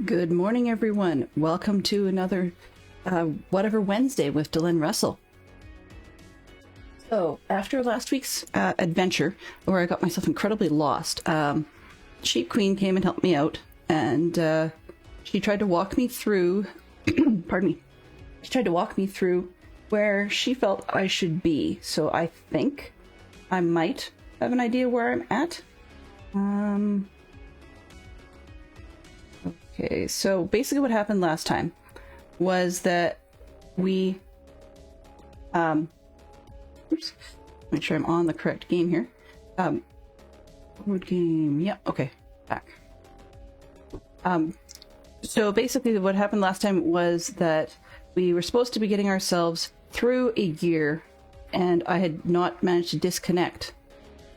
Good morning, everyone. Welcome to another Whatever Wednesday with Dylan Russell. So, after last week's adventure, where I got myself incredibly lost, Sheep Queen came and helped me out, and she tried to walk me through, pardon me, she tried to walk me through where she felt I should be. So I think I might have an idea where I'm at. Okay, so basically what happened last time was that we, oops, make sure I'm on the correct game here. Forward game, yeah, okay, back. So basically what happened last time was that we were supposed to be getting ourselves through a gear, and I had not managed to disconnect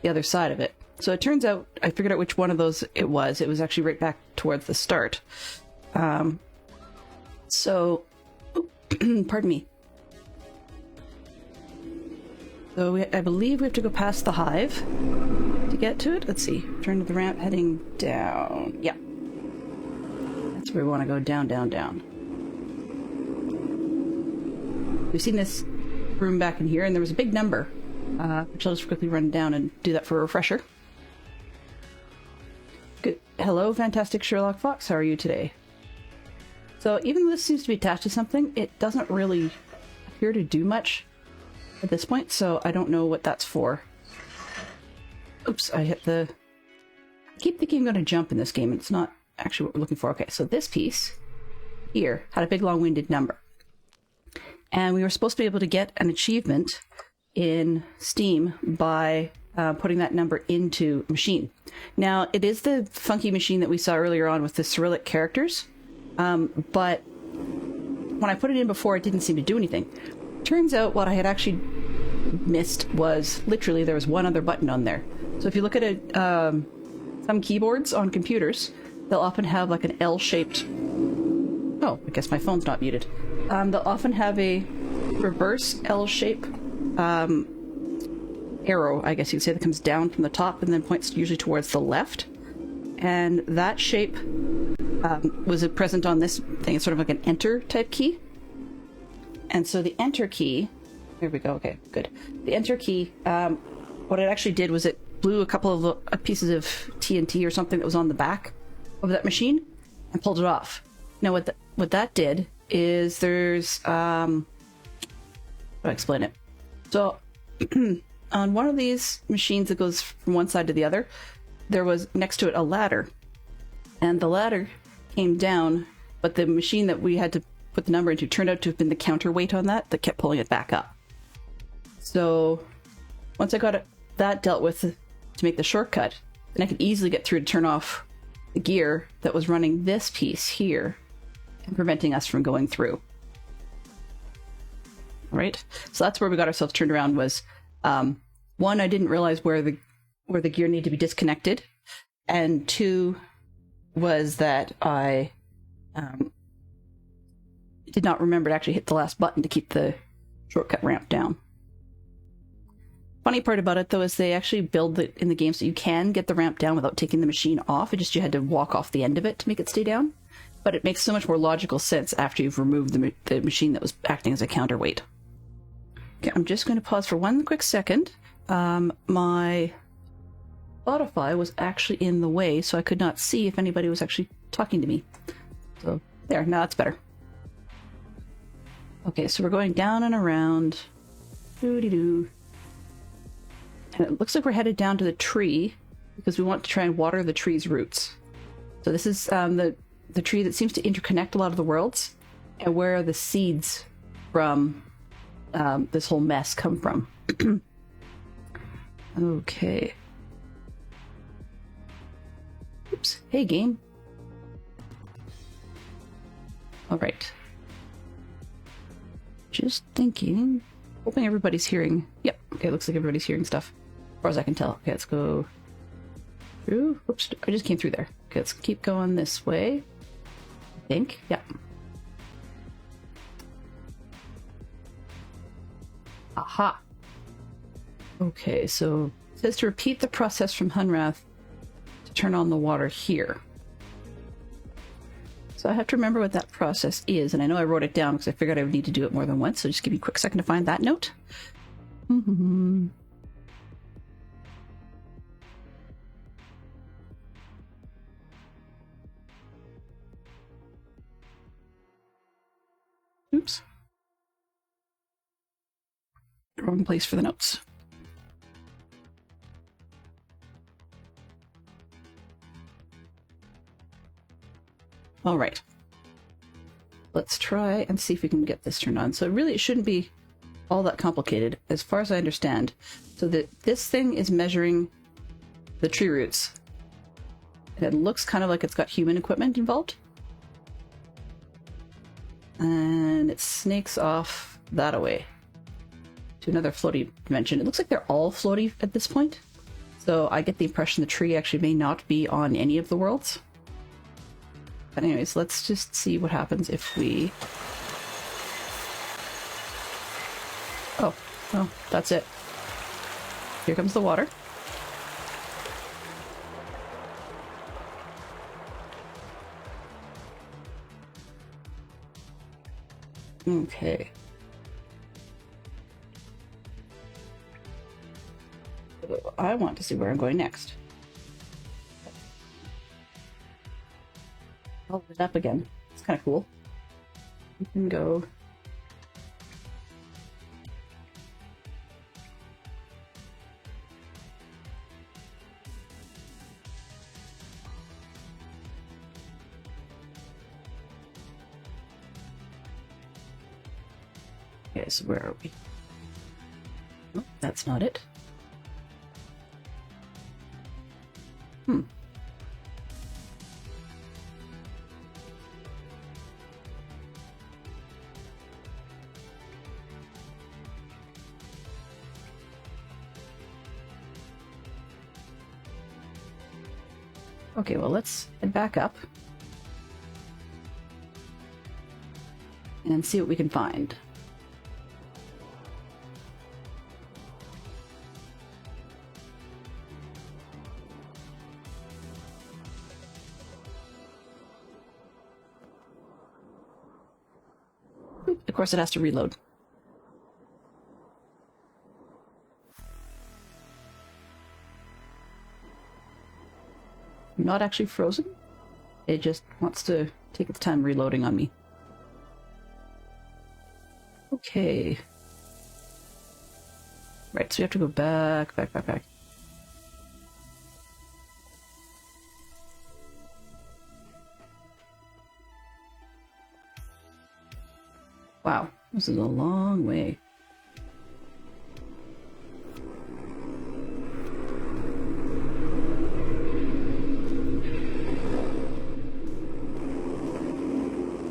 the other side of it. So it turns out I figured out which one of those it was. It was actually right back towards the start. Pardon me. So I believe we have to go past the hive to get to it. Let's see. Turn to the ramp heading down. Yeah. That's where we want to go. Down, down, down. We've seen this room back in here, and there was a big number, which I'll just quickly run down and do that for a refresher. Good. Hello, fantastic Sherlock Fox. How are you today? So even though this seems to be attached to something, it doesn't really appear to do much at this point, so I don't know what that's for. Oops, I hit the... I keep thinking I'm going to jump in this game, and it's not actually what we're looking for. Okay, so this piece here had a big long-winded number. And we were supposed to be able to get an achievement in Steam by putting that number into machine. Now, it is the funky machine that we saw earlier on with the Cyrillic characters, but when I put it in before, it didn't seem to do anything. Turns out what I had actually missed was literally there was one other button on there. So if you look at some keyboards on computers, they'll often have like an L-shaped... Oh, I guess my phone's not muted. They'll often have a reverse L-shape arrow, I guess you could say, that comes down from the top and then points usually towards the left. And that shape was present on this thing. It's sort of like an enter type key. And so the enter key... Here we go, okay, good. The enter key, what it actually did was it blew a couple of pieces of TNT or something that was on the back of that machine and pulled it off. Now what that did is there's... how do I explain it? So... on one of these machines that goes from one side to the other, there was next to it a ladder. And the ladder came down, but the machine that we had to put the number into turned out to have been the counterweight on that kept pulling it back up. So once I got that dealt with to make the shortcut, then I could easily get through to turn off the gear that was running this piece here and preventing us from going through. Right? So that's where we got ourselves turned around was... one, I didn't realize where the gear needed to be disconnected, and two was that I did not remember to actually hit the last button to keep the shortcut ramp down. Funny part about it, though, is they actually build it in the game so you can get the ramp down without taking the machine off. It just you had to walk off the end of it to make it stay down. But it makes so much more logical sense after you've removed the machine that was acting as a counterweight. Okay, I'm just going to pause for one quick second. My Spotify was actually in the way, so I could not see if anybody was actually talking to me. So, there, now that's better. Okay, so we're going down and around. Doo-dee-doo. And it looks like we're headed down to the tree, because we want to try and water the tree's roots. So this is the tree that seems to interconnect a lot of the worlds, and where the seeds from this whole mess come from. Okay. Oops. Hey, game. Alright. Just thinking. Hoping everybody's hearing. Yep. Okay, looks like everybody's hearing stuff. As far as I can tell. Okay, let's go through. Oops, I just came through there. Okay, let's keep going this way. I think. Yep. Aha. Okay, so it says to repeat the process from Hunrath to turn on the water here. So I have to remember what that process is, and I know I wrote it down because I figured I would need to do it more than once, so just give me a quick second to find that note. Oops. Wrong place for the notes. All right. Let's try and see if we can get this turned on. So really, it shouldn't be all that complicated, as far as I understand. So that this thing is measuring the tree roots. And it looks kind of like it's got human equipment involved. And it snakes off that away to another floaty dimension. It looks like they're all floaty at this point. So I get the impression the tree actually may not be on any of the worlds. But anyways, let's just see what happens if we... Oh, well, that's it. Here comes the water. Okay. I want to see where I'm going next. I'll lit up again. It's kind of cool. You can go... Okay, so where are we? Oh, that's not it. Okay, well, let's head back up and see what we can find. Of course, it has to reload. Not actually frozen. It just wants to take its time reloading on me. Okay. Right, so we have to go back. Wow, this is a long way.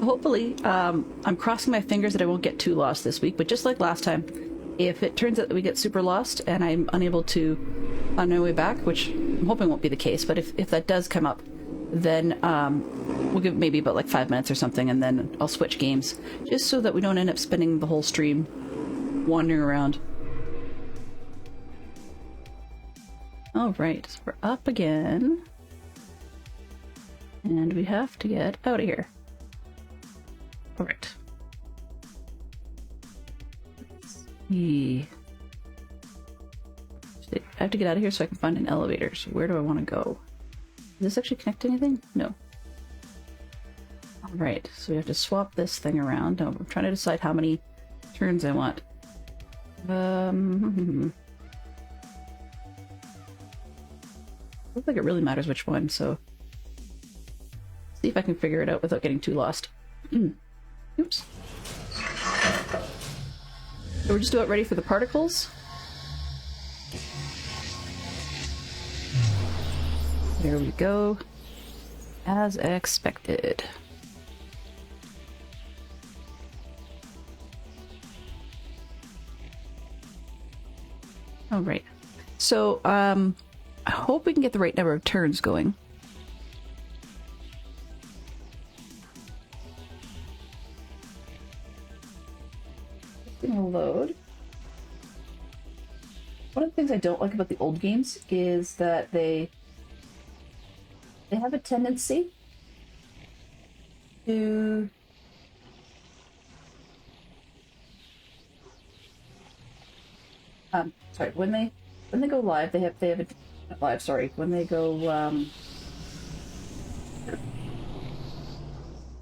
Hopefully, I'm crossing my fingers that I won't get too lost this week, but just like last time, if it turns out that we get super lost and I'm unable to on my way back, which I'm hoping won't be the case, but if that does come up, then we'll give maybe about like 5 minutes or something, and then I'll switch games, just so that we don't end up spending the whole stream wandering around. Alright, so we're up again. And we have to get out of here. Alright. Let's see. I have to get out of here so I can find an elevator. So where do I want to go? Does this actually connect to anything? No. Alright, so we have to swap this thing around. Now, I'm trying to decide how many turns I want. I don't think it really matters which one, so... see if I can figure it out without getting too lost. Oops. So we're just about ready for the particles. There we go. As expected. Alright. So, I hope we can get the right number of turns going. Gonna load. One of the things I don't like about the old games is that they have a tendency to... sorry, when they go live, they have a not live, sorry, when they go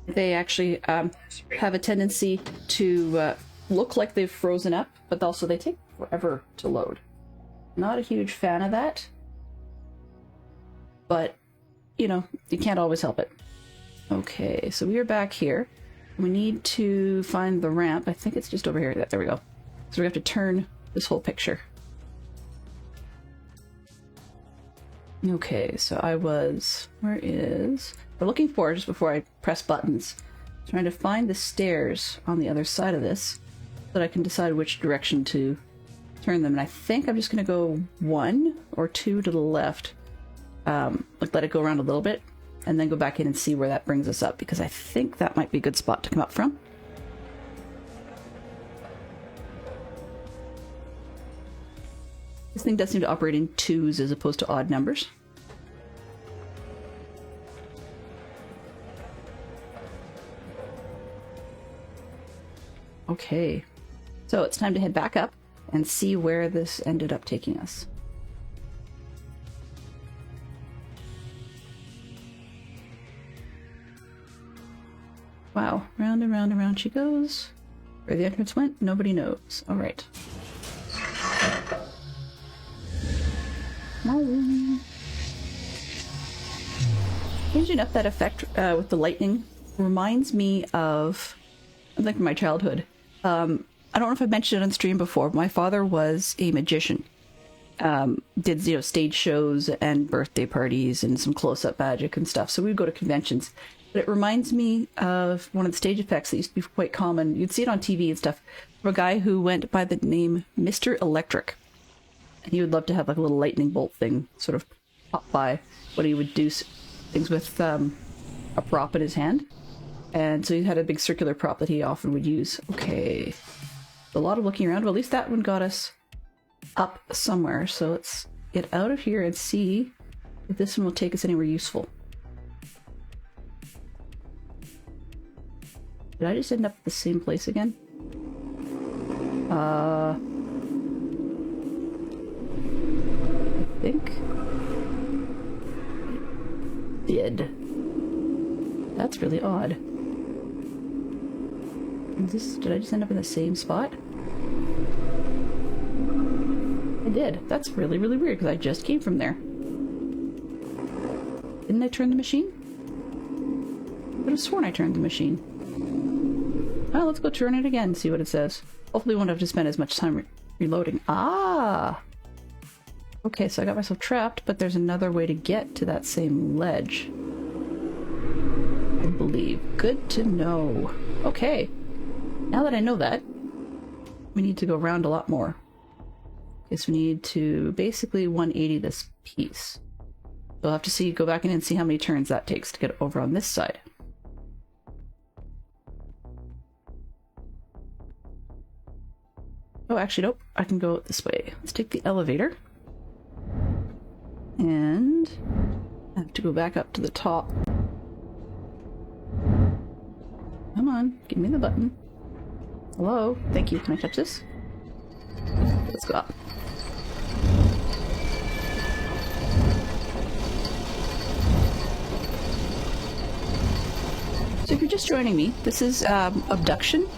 they actually have a tendency to look like they've frozen up, but also they take forever to load. Not a huge fan of that, but you know, you can't always help it. Okay, so we are back here. We need to find the ramp. I think it's just over here. There we go. So we have to turn this whole picture. Okay, so we're looking for, just before I press buttons, trying to find the stairs on the other side of this so that I can decide which direction to turn them. And I think I'm just going to go 1 or 2 to the left, like let it go around a little bit, and then go back in and see where that brings us up, because I think that might be a good spot to come up from. This thing does seem to operate in 2s as opposed to odd numbers. Okay, so it's time to head back up and see where this ended up taking us. Wow, round and round and round she goes. Where the entrance went, nobody knows. Alright. Changing up that effect with the lightning reminds me of something from my childhood. I don't know if I've mentioned it on stream before. My father was a magician. Did, you know, stage shows and birthday parties and some close-up magic and stuff. So we'd go to conventions. But it reminds me of one of the stage effects that used to be quite common. You'd see it on TV and stuff. For a guy who went by the name Mr. Electric. And he would love to have like a little lightning bolt thing sort of pop by when he would do things with a prop in his hand. And so he had a big circular prop that he often would use. Okay. A lot of looking around, but at least that one got us up somewhere. So let's get out of here and see if this one will take us anywhere useful. Did I just end up at the same place again? I think did. That's really odd. Did I just end up in the same spot? I did. That's really, really weird because I just came from there. Didn't I turn the machine? I would have sworn I turned the machine. Well, let's go turn it again and see what it says. Hopefully we won't have to spend as much time reloading. Ah! Okay, so I got myself trapped, but there's another way to get to that same ledge. I believe. Good to know. Okay. Now that I know that, we need to go around a lot more. Okay, so we need to basically 180 this piece. We'll have to go back in and see how many turns that takes to get over on this side. Oh, actually, nope. I can go this way. Let's take the elevator. And I have to go back up to the top. Come on, give me the button. Hello? Thank you. Can I touch this? Let's go up. So if you're just joining me, this is Obduction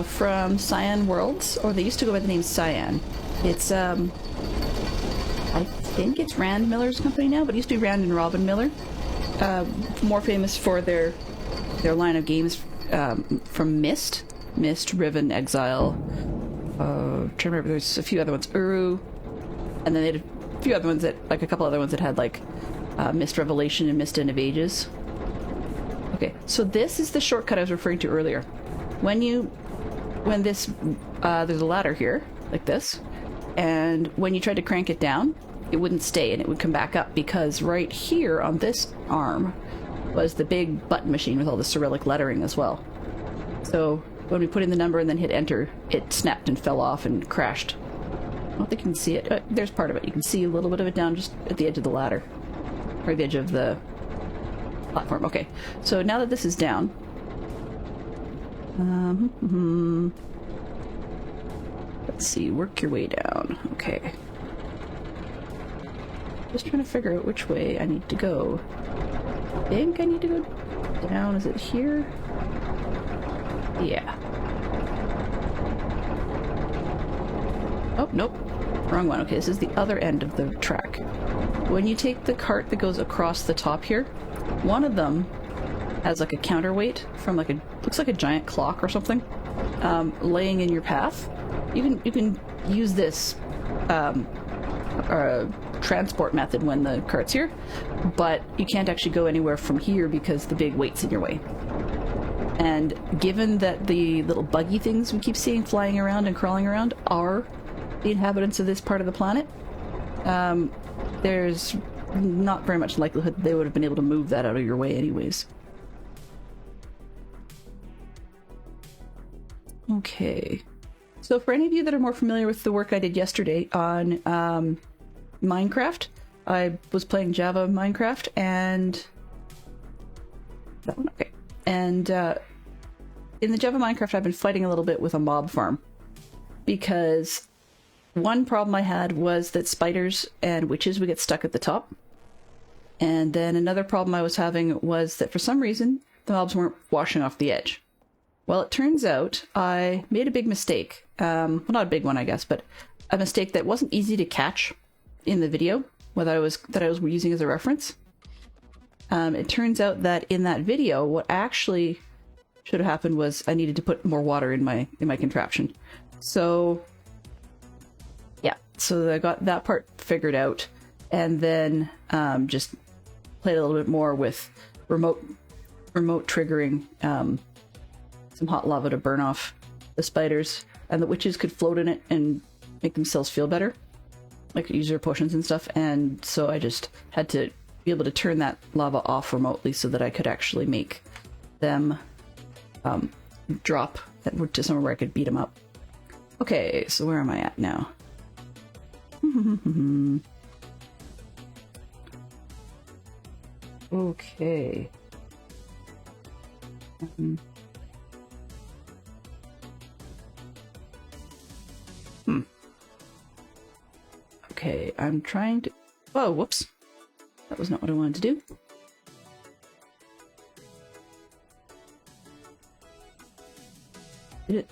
from Cyan Worlds, or they used to go by the name Cyan. It's I think it's Rand Miller's company now, but it used to be Rand and Robin Miller. More famous for their line of games from Myst, Riven, Exile. Trying to remember, there's a few other ones, Uru, and then they had a few other ones that, like a couple other ones that had like Myst Revelation and Myst End of Ages. Okay, so this is the shortcut I was referring to earlier. When this there's a ladder here, like this, and when you tried to crank it down, it wouldn't stay and it would come back up, because right here on this arm was the big button machine with all the Cyrillic lettering as well. So when we put in the number and then hit enter, it snapped and fell off and crashed. I don't think you can see it. There's part of it. You can see a little bit of it down just at the edge of the ladder. Or the edge of the platform. Okay, so now that this is down, let's see, work your way down. Okay. Just trying to figure out which way I need to go. I think I need to go down. Is it here? Yeah. Oh, nope. Wrong one. Okay, this is the other end of the track. When you take the cart that goes across the top here, one of them has like a counterweight from like a, looks like a giant clock or something, laying in your path. You can use this transport method when the cart's here, but you can't actually go anywhere from here because the big weight's in your way. And given that the little buggy things we keep seeing flying around and crawling around are the inhabitants of this part of the planet, there's not very much likelihood that they would have been able to move that out of your way anyways. Okay. So for any of you that are more familiar with the work I did yesterday on Minecraft, I was playing Java Minecraft, and that one, okay. And in the Java Minecraft, I've been fighting a little bit with a mob farm, because one problem I had was that spiders and witches would get stuck at the top. And then another problem I was having was that for some reason, the mobs weren't washing off the edge. Well, it turns out I made a big mistake. Well, not a big one, I guess, but a mistake that wasn't easy to catch in the video, that I was using as a reference. It turns out that in that video, what actually should have happened was I needed to put more water in my contraption. So yeah, so I got that part figured out, and then just played a little bit more with remote triggering some hot lava to burn off the spiders, and the witches could float in it and make themselves feel better, like use their potions and stuff. And so I just had to be able to turn that lava off remotely so that I could actually make them drop to somewhere where I could beat them up. Okay, so where am I at now? Okay. Okay, I'm trying to... Oh, whoops. That was not what I wanted to do. Did it?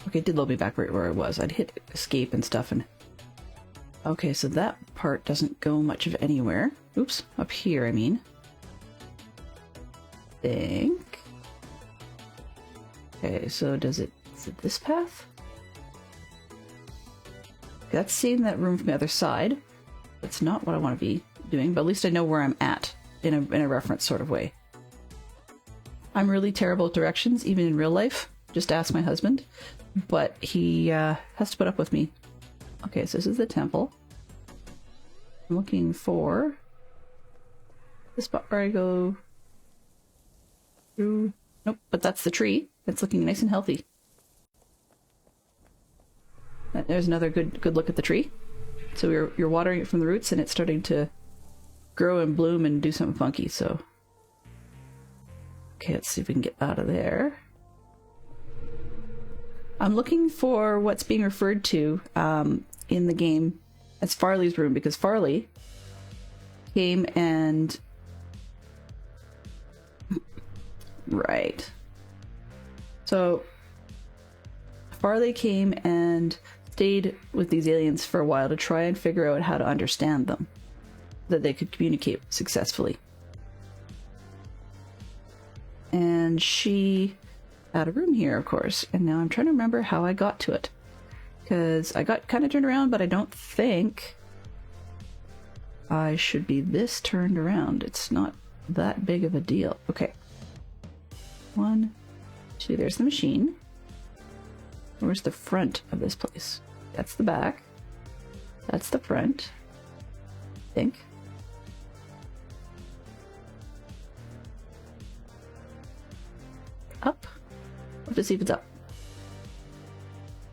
Okay, it did load me back right where I was. I'd hit escape and stuff, and... Okay, so that part doesn't go much of anywhere. Oops, up here, I mean. Think. Okay, so is it this path? That's seeing that room from the other side. That's not what I want to be doing, but at least I know where I'm at in a reference sort of way. I'm really terrible at directions, even in real life. Just ask my husband. But he has to put up with me. Okay, so this is the temple. I'm looking for the spot where I go through. Nope, but that's the tree. It's looking nice and healthy. There's another good look at the tree. So you're watering it from the roots, and it's starting to grow and bloom and do something funky. So, okay, let's see if we can get out of there. I'm looking for what's being referred to in the game as Farley's room, because Farley came and... Right. So, Farley came and stayed with these aliens for a while to try and figure out how to understand them, that they could communicate successfully. And she had a room here, of course, and now I'm trying to remember how I got to it, because I got kind of turned around, but I don't think I should be this turned around. It's not that big of a deal. Okay. 1, 2, there's the machine. Where's the front of this place? That's the back. That's the front, I think. Up? We'll have to see if it's up.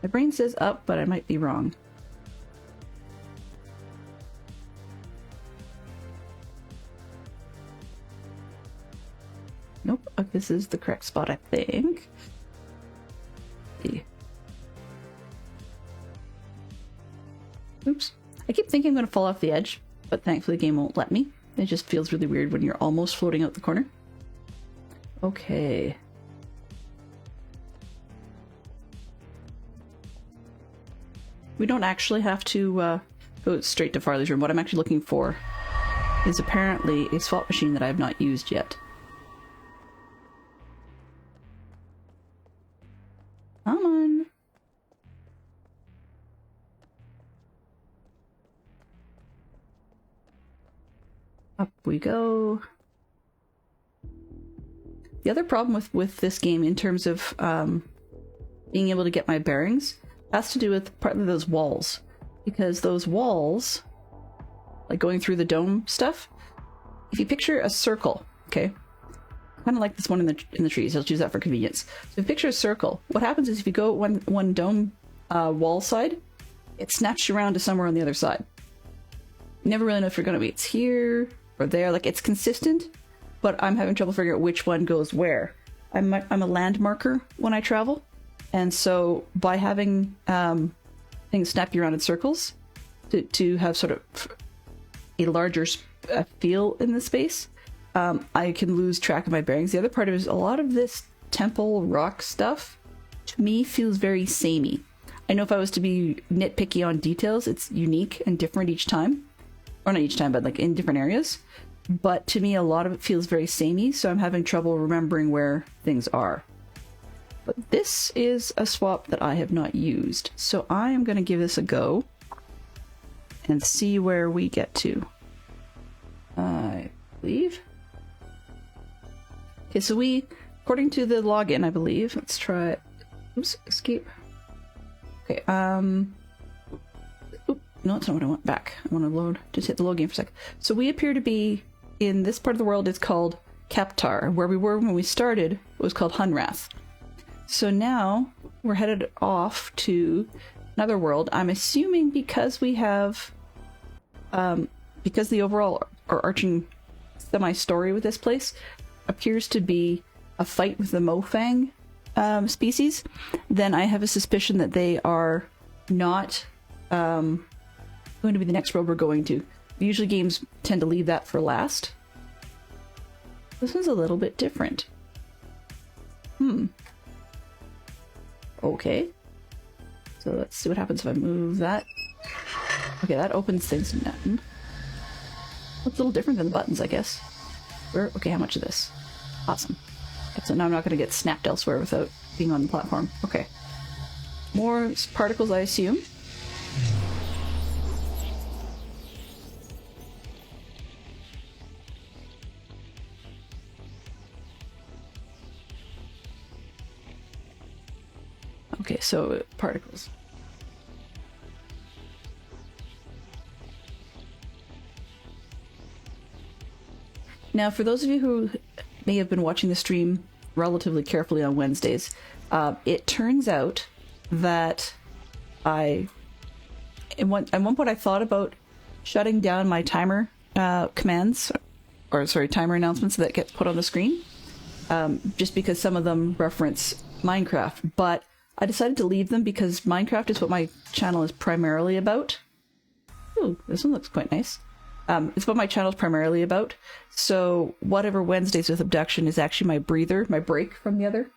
My brain says up, but I might be wrong. Okay, this is the correct spot, I think. Oops. I keep thinking I'm going to fall off the edge, but thankfully the game won't let me. It just feels really weird when you're almost floating out the corner. Okay. We don't actually have to go straight to Farley's room. What I'm actually looking for is apparently a swap machine that I have not used yet. Come on. Up we go. The other problem with this game in terms of being able to get my bearings has to do with partly those walls. Because those walls, like going through the dome stuff, if you picture a circle, okay? Kind of like this one in the trees. I'll choose that for convenience. So if you picture a circle, what happens is if you go one dome wall side, it snaps you around to somewhere on the other side. You never really know if you're going to be it's here or there. Like, it's consistent, but I'm having trouble figuring out which one goes where. I'm a landmarker when I travel, and so by having things snap you around in circles to have sort of a larger feel in the space, I can lose track of my bearings. The other part of it is a lot of this temple rock stuff, to me, feels very samey. I know if I was to be nitpicky on details, it's unique and different each time. Or not each time, but like in different areas. But to me, a lot of it feels very samey, so I'm having trouble remembering where things are. But this is a swap that I have not used, so I am going to give this a go and see where we get to. I believe. Okay, so we, according to the login, I believe, let's try, oops, escape. Okay, oop, no, that's not what I want. Back. I want to load, just hit the load game for a sec. So we appear to be in this part of the world. It's called Kaptar. Where we were when we started, it was called Hunrath. So now we're headed off to another world. I'm assuming because we have, because the overall or arching semi-story with this place appears to be a fight with the Mofang species, then I have a suspicion that they are not going to be the next world we're going to. Usually games tend to leave that for last. This one's a little bit different. Okay. So let's see what happens if I move that. Okay, that opens things. Nothing. Looks a little different than the buttons, I guess. Okay, how much of this? Awesome. So now I'm not going to get snapped elsewhere without being on the platform. Okay. More particles, I assume. Okay, so particles. Now, for those of you who may have been watching the stream relatively carefully on Wednesdays, it turns out that at one point I thought about shutting down my timer commands, or sorry, timer announcements that get put on the screen, just because some of them reference Minecraft, but I decided to leave them because Minecraft is what my channel is primarily about. Ooh, this one looks quite nice. It's what my channel is primarily about. So whatever Wednesdays with Obduction is actually my breather, my break from the other.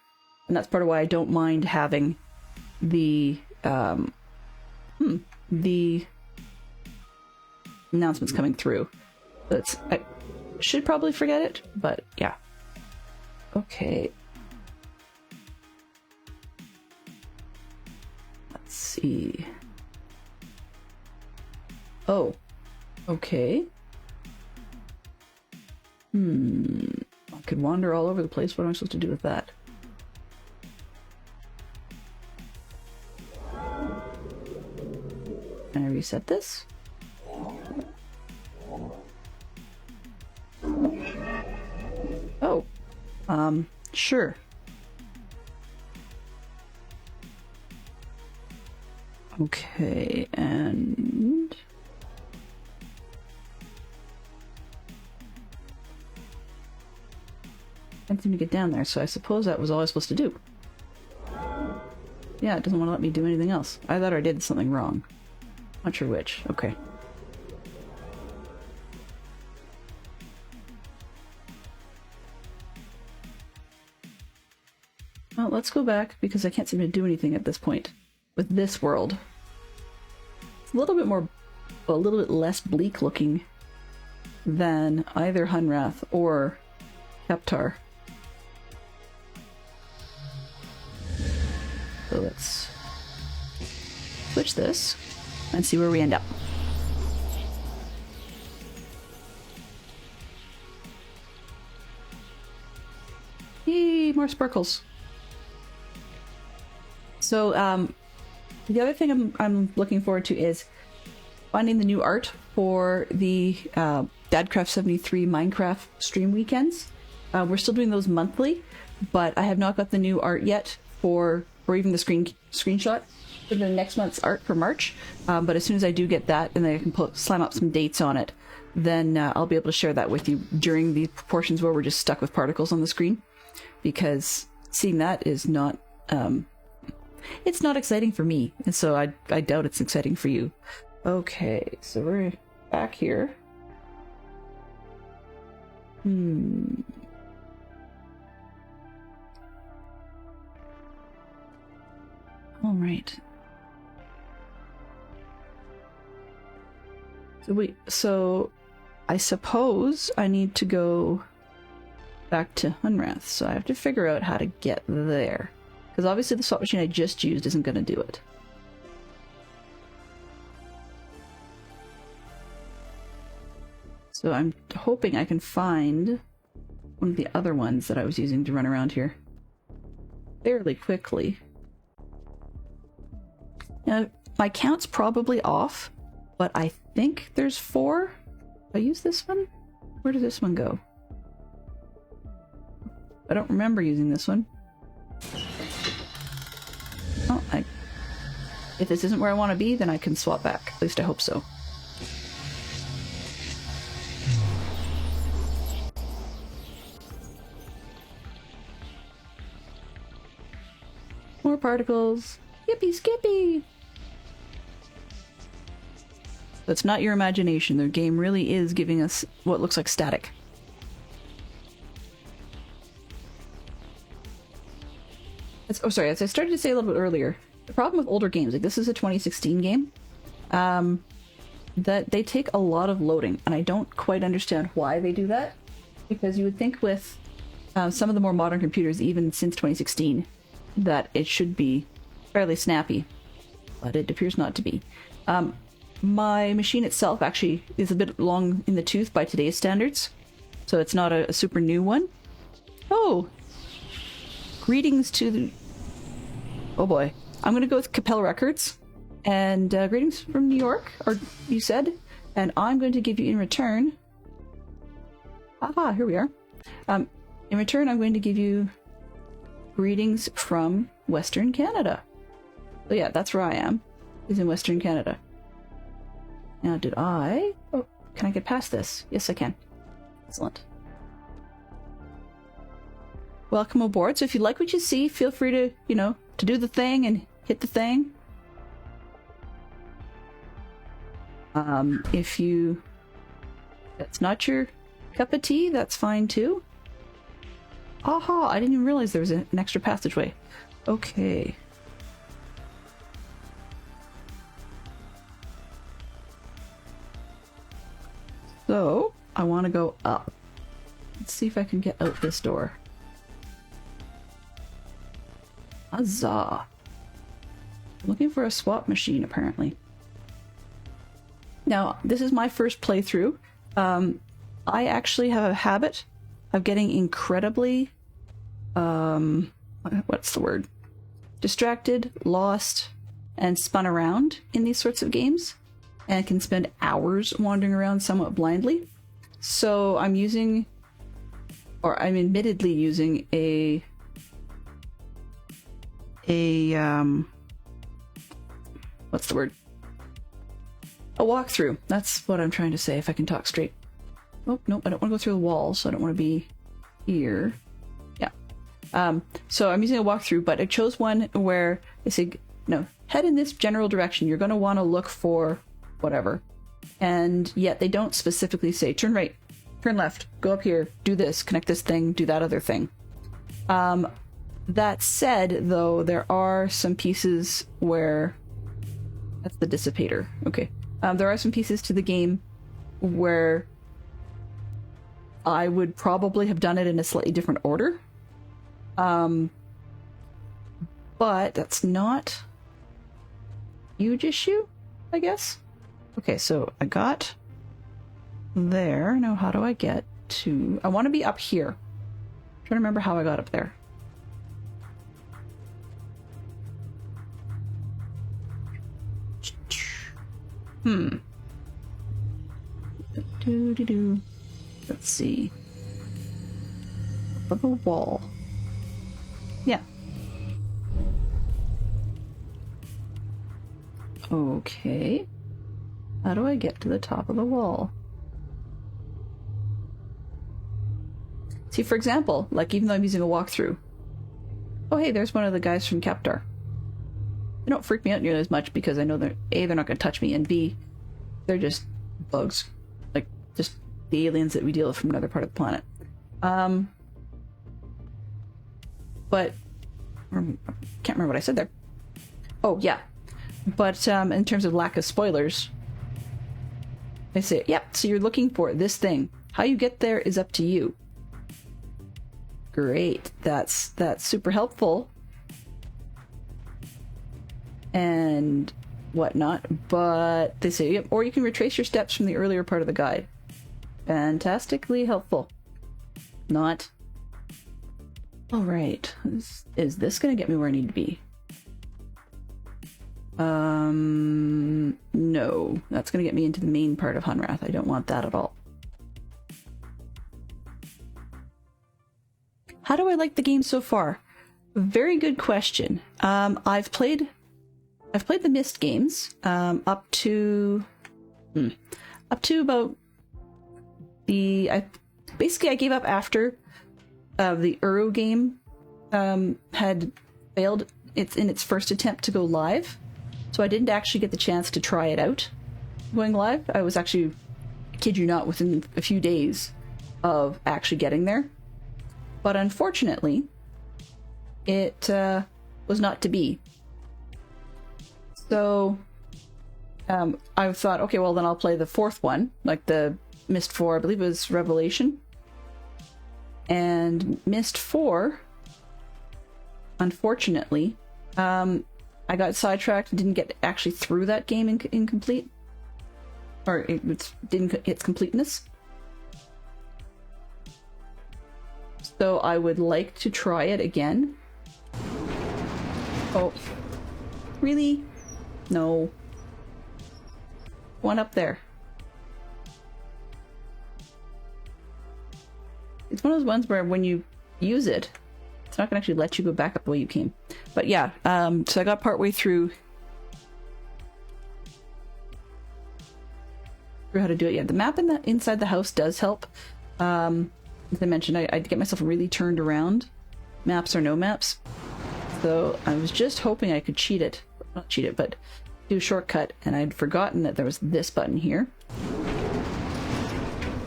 And that's part of why I don't mind having the announcements coming through. I should probably forget it, but yeah. Okay. Let's see. Oh. Okay. I could wander all over the place. What am I supposed to do with that? Can I reset this? Oh. Sure. Okay, and... seem to get down there, so I suppose that was all I was supposed to do. Yeah, it doesn't want to let me do anything else. I thought I did something wrong. Not sure which. Okay. Well, let's go back, because I can't seem to do anything at this point with this world. It's a little bit more, a little bit less bleak looking than either Hunrath or Kaptar. So let's switch this and see where we end up. Yay, more sparkles. So, the other thing I'm looking forward to is finding the new art for the Dadcraft 73 Minecraft stream weekends. We're still doing those monthly, but I have not got the new art yet or even the screenshot for the next month's art for March. But as soon as I do get that, and then I can slam up some dates on it, then I'll be able to share that with you during the portions where we're just stuck with particles on the screen, because seeing that is not it's not exciting for me, and so I doubt it's exciting for you. Okay, so we're back here. All right. So I suppose I need to go back to Hunrath, so I have to figure out how to get there. Because obviously the swap machine I just used isn't going to do it. So I'm hoping I can find one of the other ones that I was using to run around here fairly quickly. Now, my count's probably off, but I think there's 4. I use this one? Where does this one go? I don't remember using this one. Oh, if this isn't where I want to be, then I can swap back. At least I hope so. More particles. Yippee skippy! That's not your imagination. The game really is giving us what looks like static. Sorry, as I started to say a little bit earlier, the problem with older games, like this is a 2016 game, that they take a lot of loading, and I don't quite understand why they do that, because you would think with some of the more modern computers, even since 2016, that it should be fairly snappy, but it appears not to be. My machine itself actually is a bit long in the tooth by today's standards, so it's not a super new one. Oh! Greetings to the... Oh boy. I'm gonna go with Capel Records. And greetings from New York, or you said. And I'm going to give you in return... Aha, here we are. In return, I'm going to give you greetings from Western Canada. So yeah, that's where I am. Is in Western Canada. Now, did I... Oh, can I get past this? Yes, I can. Excellent. Welcome aboard. So if you like what you see, feel free to, to do the thing and hit the thing. If that's not your cup of tea, that's fine too. Aha! I didn't even realize there was an extra passageway. Okay. So, I want to go up. Let's see if I can get out this door. Huzzah! Looking for a swap machine, apparently. Now, this is my first playthrough. I actually have a habit of getting incredibly... what's the word? Distracted, lost, and spun around in these sorts of games. And can spend hours wandering around somewhat blindly. So I'm admittedly using a what's the word? A walkthrough. That's what I'm trying to say, if I can talk straight. Oh, nope, I don't want to go through the walls, so I don't want to be here. Yeah, So I'm using a walkthrough, but I chose one where they say, no, head in this general direction. You're going to want to look for whatever. And yet they don't specifically say, turn right, turn left, go up here, do this, connect this thing, do that other thing. That said, though, there are some pieces where... That's the dissipator. Okay. There are some pieces to the game where I would probably have done it in a slightly different order. But that's not a huge issue, I guess. Okay, so I got there. Now, how do I get to... I want to be up here. I'm trying to remember how I got up there. Let's see. Up a wall. Yeah. Okay. How do I get to the top of the wall? See, for example, like even though I'm using a walkthrough. Oh, hey, there's one of the guys from Kaptar. They don't freak me out nearly as much because I know they're A, they're not going to touch me, and B, they're just bugs. Like, just the aliens that we deal with from another part of the planet. But I can't remember what I said there. Oh, yeah. But in terms of lack of spoilers, they say, yep, so you're looking for this thing. How you get there is up to you. Great. That's super helpful. And whatnot. But they say, yep, or you can retrace your steps from the earlier part of the guide. Fantastically helpful. Not. Alright. Is this going to get me where I need to be? No. That's going to get me into the main part of Hunrath. I don't want that at all. How do I like the game so far? Very good question. I've played the Myst games up to about I gave up after the Uru game had failed in its first attempt to go live, so I didn't actually get the chance to try it out going live. I was actually, I kid you not, within a few days of actually getting there, but unfortunately it was not to be. So I thought, okay, well then I'll play the fourth one, like the Myst 4, I believe it was Revelation. And Myst 4, unfortunately, I got sidetracked, didn't get actually through that game incomplete. Or it didn't hit its completeness. So I would like to try it again. Oh. Really? No. One up there. It's one of those ones where when you use it, it's not going to actually let you go back up the way you came. But yeah, so I got partway through how to do it. Yeah, the map inside the house does help. As I mentioned, I get myself really turned around, maps or no maps. So I was just hoping I could cheat it. Not cheat it, but do a shortcut, and I'd forgotten that there was this button here.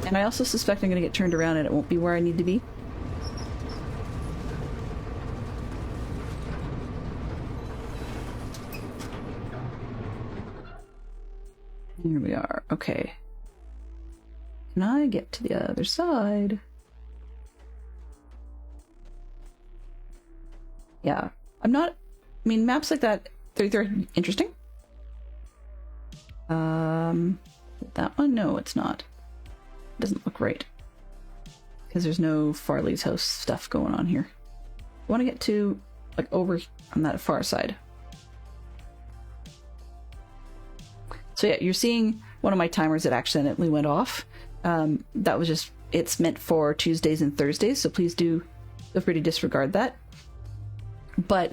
And I also suspect I'm going to get turned around and it won't be where I need to be. Here we are. Okay. Can I get to the other side? Yeah. I'm not... I mean, maps like that, they're interesting. That one? No, it's not. It doesn't look right. Because there's no Farley's house stuff going on here. I want to get to, like, over on that far side. So yeah, you're seeing one of my timers that accidentally went off. That was just, it's meant for Tuesdays and Thursdays, so please do feel free to disregard that. But,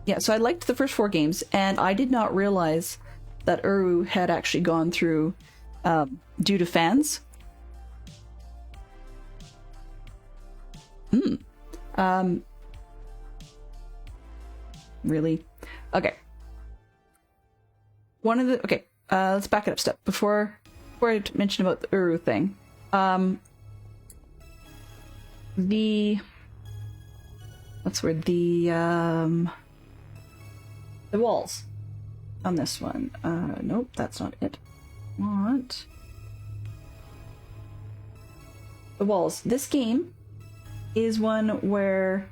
yeah, so I liked the first 4 games, and I did not realize that Uru had actually gone through, due to fans. Really? Okay. Let's back it up a step. Before I mention about the Uru thing. The walls on this one. Nope, that's not it. Want the walls. This game is one where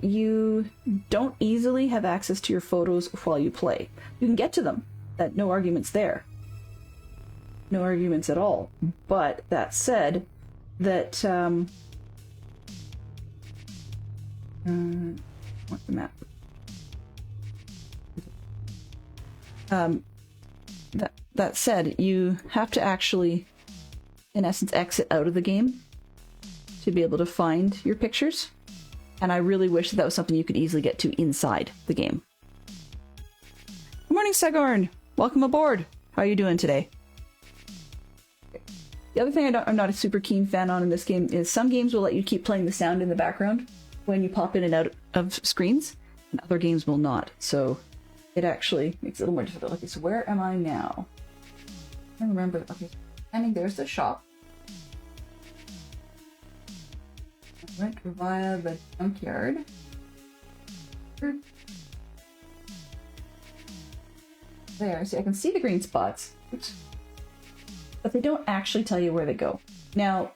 you don't easily have access to your photos while you play. You can get to them. No arguments there. No arguments at all. But that said, what's the map? That said, you have to actually, in essence, exit out of the game to be able to find your pictures. And I really wish that was something you could easily get to inside the game. Good morning, Segorn! Welcome aboard! How are you doing today? The other thing I'm not a super keen fan on in this game is some games will let you keep playing the sound in the background when you pop in and out of screens, and other games will not. So it actually makes it a little more difficult. Okay, so where am I now? I remember. Okay, I mean, there's the shop. I went via the junkyard. There, see, I can see the green spots. Oops. But they don't actually tell you where they go. Now,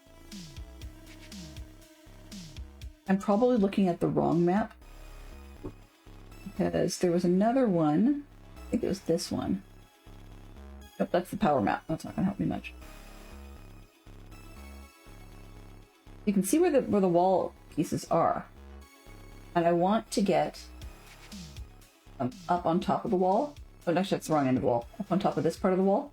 I'm probably looking at the wrong map, because there was another one. I think it was this one. Nope, that's the power map. That's not going to help me much. You can see where the wall pieces are, and I want to get up on top of the wall. Oh, actually, that's the wrong end of the wall. Up on top of this part of the wall.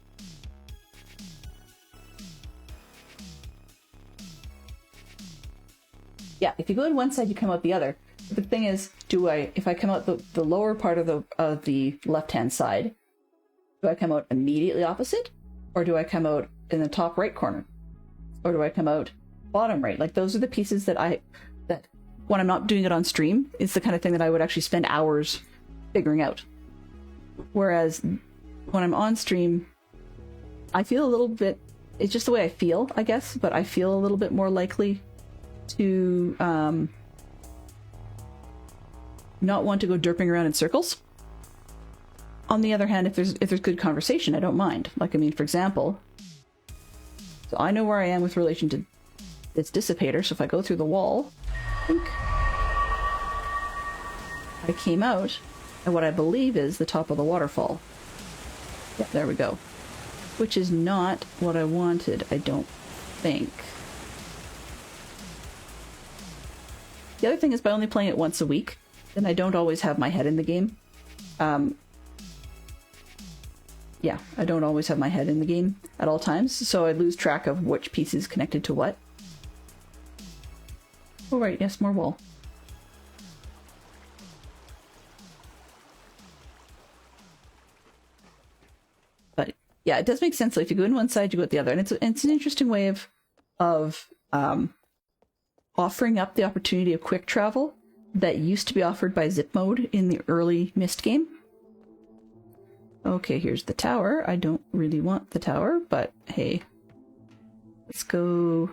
Yeah, if you go in one side, you come out the other. But the thing is, if I come out the lower part of the left-hand side, do I come out immediately opposite? Or do I come out in the top right corner? Or do I come out bottom right? Like, those are the pieces that when I'm not doing it on stream, is the kind of thing that I would actually spend hours figuring out. Whereas when I'm on stream, I feel a little bit, it's just the way I feel, I guess, but I feel a little bit more likely to not want to go derping around in circles. On the other hand, if there's good conversation, I don't mind. Like, I mean, for example, so I know where I am with relation to this dissipator, so if I go through the wall, I think I came out at what I believe is the top of the waterfall. Yeah, there we go. Which is not what I wanted, I don't think. The other thing is, by only playing it once a week, then I don't always have my head in the game. Yeah, I don't always have my head in the game at all times, so I lose track of which piece is connected to what. Oh right, yes, more wall. But yeah, it does make sense. Like, if you go in one side, you go at the other, and it's an interesting way of offering up the opportunity of quick travel that used to be offered by zip mode in the early Myst game. Okay, here's the tower. I don't really want the tower, but hey. Let's go...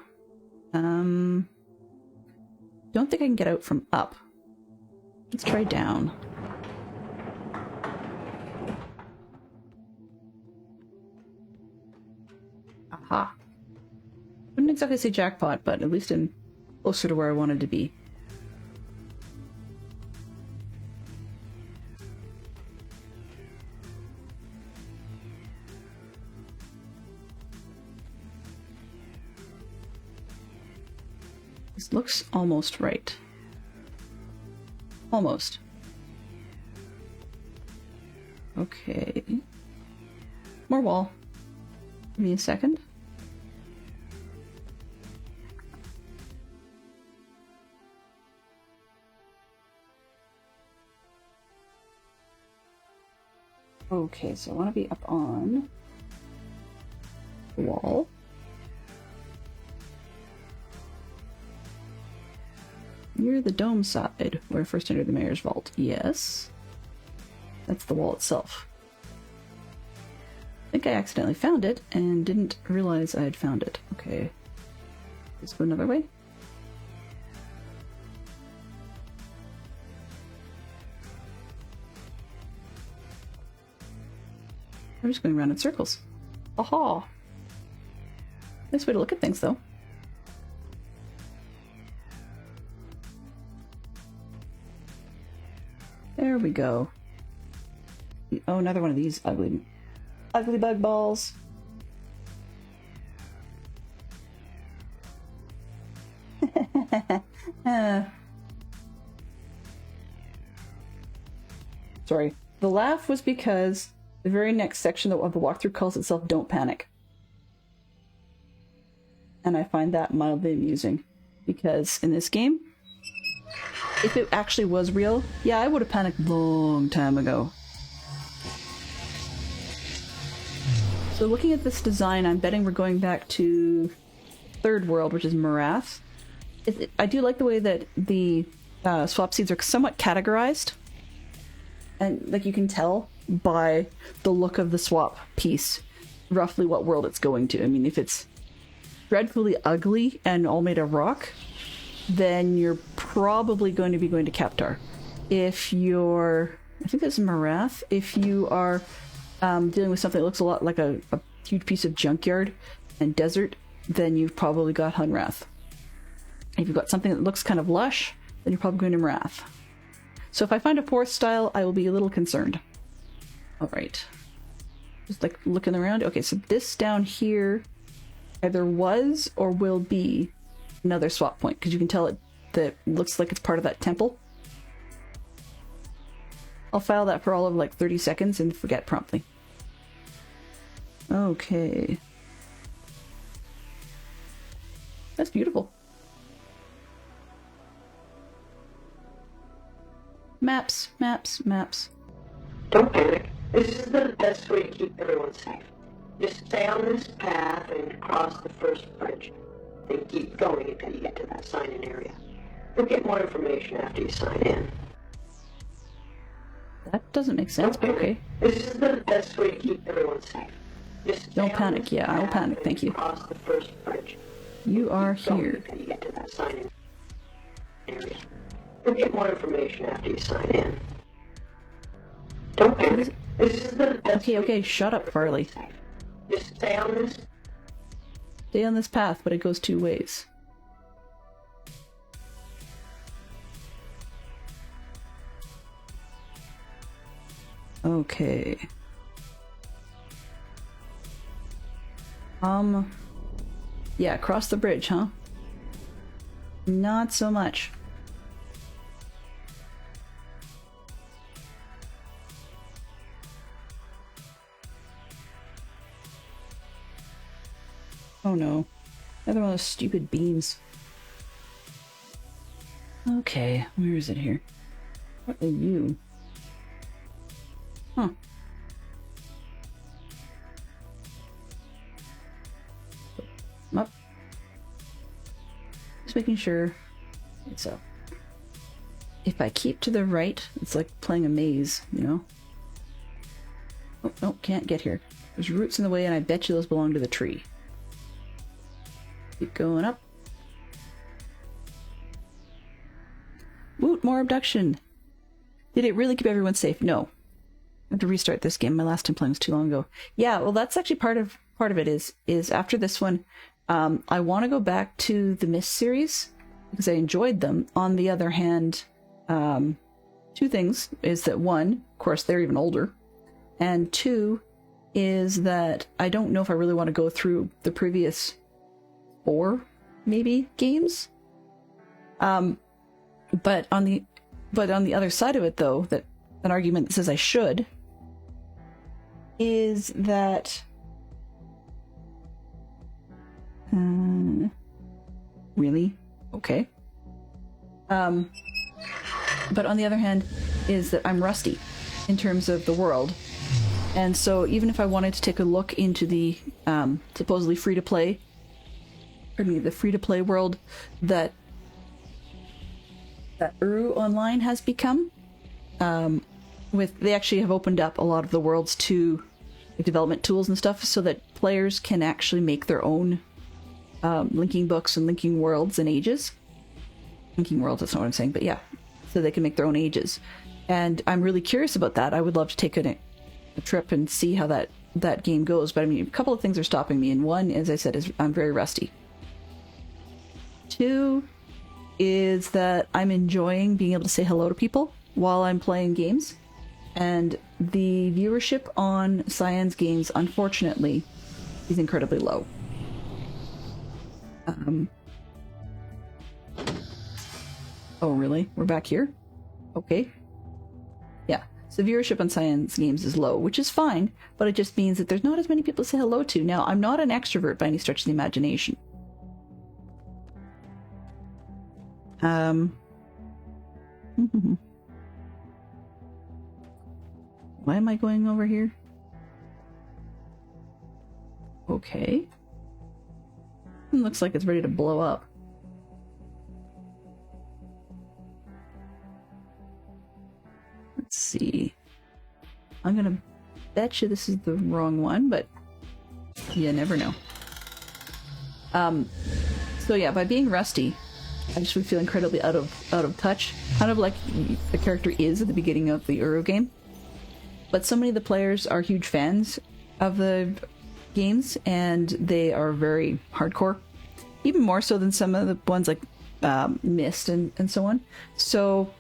don't think I can get out from up. Let's try down. Aha. Wouldn't exactly say jackpot, but at least I'm closer to where I wanted to be. This looks almost right. Almost. Okay. More wall. Give me a second. Okay, so I want to be up on the wall. Near the dome side, where I first entered the mayor's vault. Yes. That's the wall itself. I think I accidentally found it and didn't realize I had found it. Okay. Let's go another way. I'm just going around in circles. Aha! Nice way to look at things, though. There we go. Oh, another one of these ugly bug balls. Sorry. The laugh was because the very next section of the walkthrough calls itself Don't Panic. And I find that mildly amusing. Because in this game, if it actually was real, yeah, I would have panicked a long time ago. So looking at this design, I'm betting we're going back to third world, which is Maray. I do like the way that the swap seeds are somewhat categorized. And like you can tell by the look of the swap piece roughly what world it's going to. I mean, if it's dreadfully ugly and all made of rock, then you're probably going to be going to Kaptar. If you're... I think that's Maray. If you are dealing with something that looks a lot like a huge piece of junkyard and desert, then you've probably got Hunrath. If you've got something that looks kind of lush, then you're probably going to Marath. So if I find a forest style, I will be a little concerned. Alright. Just like looking around. Okay, so this down here either was or will be another swap point, because you can tell that looks like it's part of that temple. I'll file that for all of like 30 seconds and forget promptly. Okay. That's beautiful. Maps, maps, maps. Don't panic. This is the best way to keep everyone safe. Just stay on this path and cross the first bridge. Then keep going until you get to that sign-in area. You'll get more information after you sign in. That doesn't make sense, but okay. This is the best way to keep everyone safe. Just Don't panic, yeah, I'll panic, thank you. Cross the first bridge. You are here. Until you get to that sign-in area. You'll get more information after you sign in. Don't panic. This is the best Okay, shut up, Farley. Just stay on this. Stay on this path, but it goes two ways. Okay. Yeah, cross the bridge, huh? Not so much. Oh no. Another one of those stupid beams. Okay, where is it here? What are you? Huh. Up. Just making sure it's up. If I keep to the right, it's like playing a maze, you know? Oh, no, can't get here. There's roots in the way and I bet you those belong to the tree. Keep going up. Woot, more abduction! Did it really keep everyone safe? No. I have to restart this game. My last time playing was too long ago. Yeah, well that's actually part of it is after this one, I want to go back to the Mist series because I enjoyed them. On the other hand, two things is that one, of course, they're even older, and two is that I don't know if I really want to go through the previous 4 maybe games. But on the other side of it, though, that an argument that says I should is that really? Okay. But on the other hand is that I'm rusty in terms of the world. And so even if I wanted to take a look into the supposedly free-to-play, the free-to-play world that that Uru Online has become. They actually have opened up a lot of the worlds to development tools and stuff, so that players can actually make their own linking books and linking worlds and ages. Linking worlds, that's not what I'm saying, but yeah, so they can make their own ages. And I'm really curious about that. I would love to take a trip and see how that game goes. But I mean, a couple of things are stopping me, and one, as I said, is I'm very rusty. Two is that I'm enjoying being able to say hello to people while I'm playing games. And the viewership on Cyan's games, unfortunately, is incredibly low. Oh, really? We're back here? Okay. Yeah. So viewership on Cyan's games is low, which is fine, but it just means that there's not as many people to say hello to. Now, I'm not an extrovert by any stretch of the imagination. Why am I going over here? Okay. It looks like it's ready to blow up. Let's see. I'm gonna bet you this is the wrong one, but you never know. So yeah, by being rusty, I just would feel incredibly out of touch, kind of like the character is at the beginning of the Euro game. But so many of the players are huge fans of the games, and they are very hardcore, even more so than some of the ones like Myst and so on. So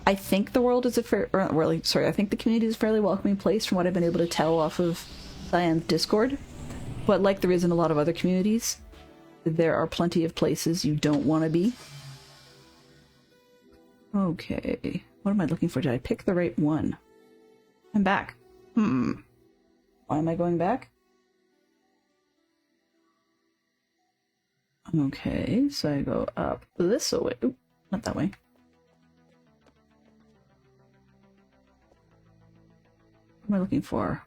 I think the world is I think the community is a fairly welcoming place from what I've been able to tell off of Cyan's Discord. But like there is in a lot of other communities, there are plenty of places you don't want to be. Okay, what am I looking for? Did I pick the right one? I'm back. Why am I going back? Okay, so I go up this way. Oop, not that way. What am I looking for?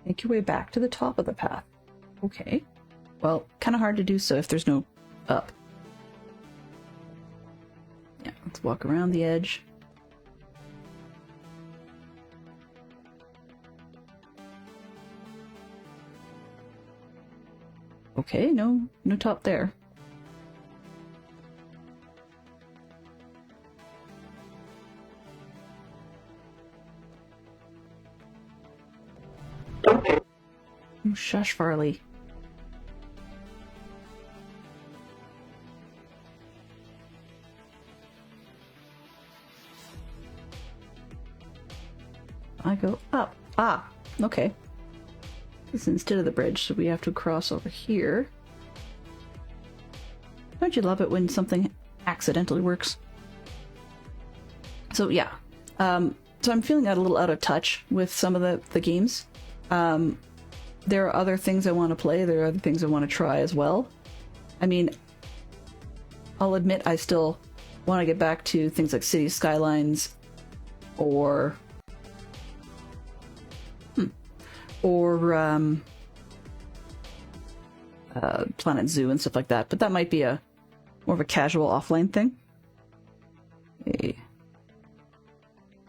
Make your way back to the top of the path. Okay. Well, kind of hard to do so if there's no up. Yeah, let's walk around the edge. Okay, no top there. Oh, shush, Farley. I go up. Ah, okay. This is instead of the bridge, so we have to cross over here. Don't you love it when something accidentally works? So yeah, so I'm feeling a little out of touch with some of the games. There are other things I want to play. There are other things I want to try as well. I mean, I'll admit I still want to get back to things like City Skylines or Planet Zoo and stuff like that, but that might be a more of a casual offline thing. Okay.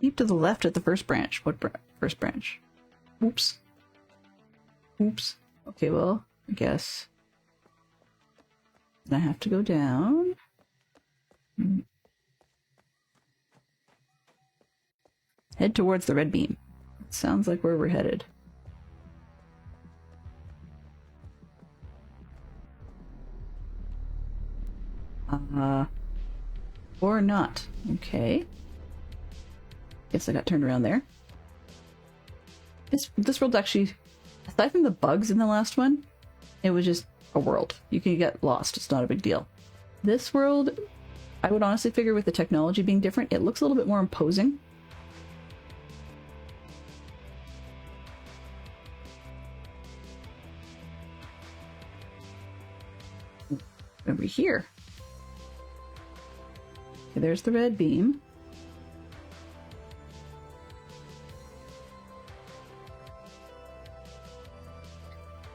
Keep to the left at the first branch. What first branch? Oops. Oops. Okay, well, I guess I have to go down. Head towards the red beam. Sounds like where we're headed. Or not. Okay. Guess I got turned around there. This world's actually, aside from the bugs in the last one, it was just a world. You can get lost. It's not a big deal. This world, I would honestly figure with the technology being different, it looks a little bit more imposing. Over here. Okay, there's the red beam.